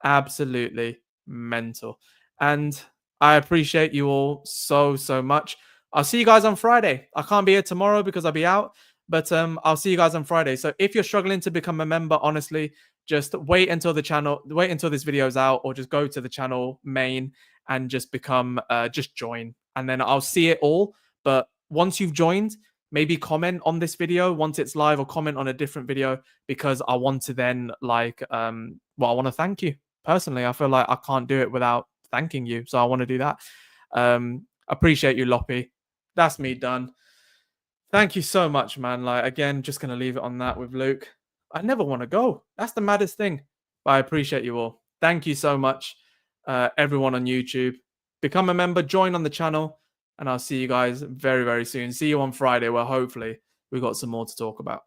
A: Absolutely mental. And I appreciate you all so much. I'll see you guys on Friday. I can't be here tomorrow because I'll be out, but I'll see you guys on Friday. So if you're struggling to become a member, honestly, just wait until this video's out, or just go to the channel main and just just join, and then I'll see it all. But once you've joined, maybe comment on this video once it's live, or comment on a different video, because I want to then I want to thank you personally. I feel like I can't do it without thanking you, so I want to do that. Appreciate you, Loppy. That's me done. Thank you so much, man. Like, again, just gonna leave it on that with Luke. I never want to go. That's the maddest thing. But I appreciate you all. Thank you so much, everyone on YouTube. Become a member, join on the channel, and I'll see you guys very soon. See you on Friday, where hopefully we got some more to talk about.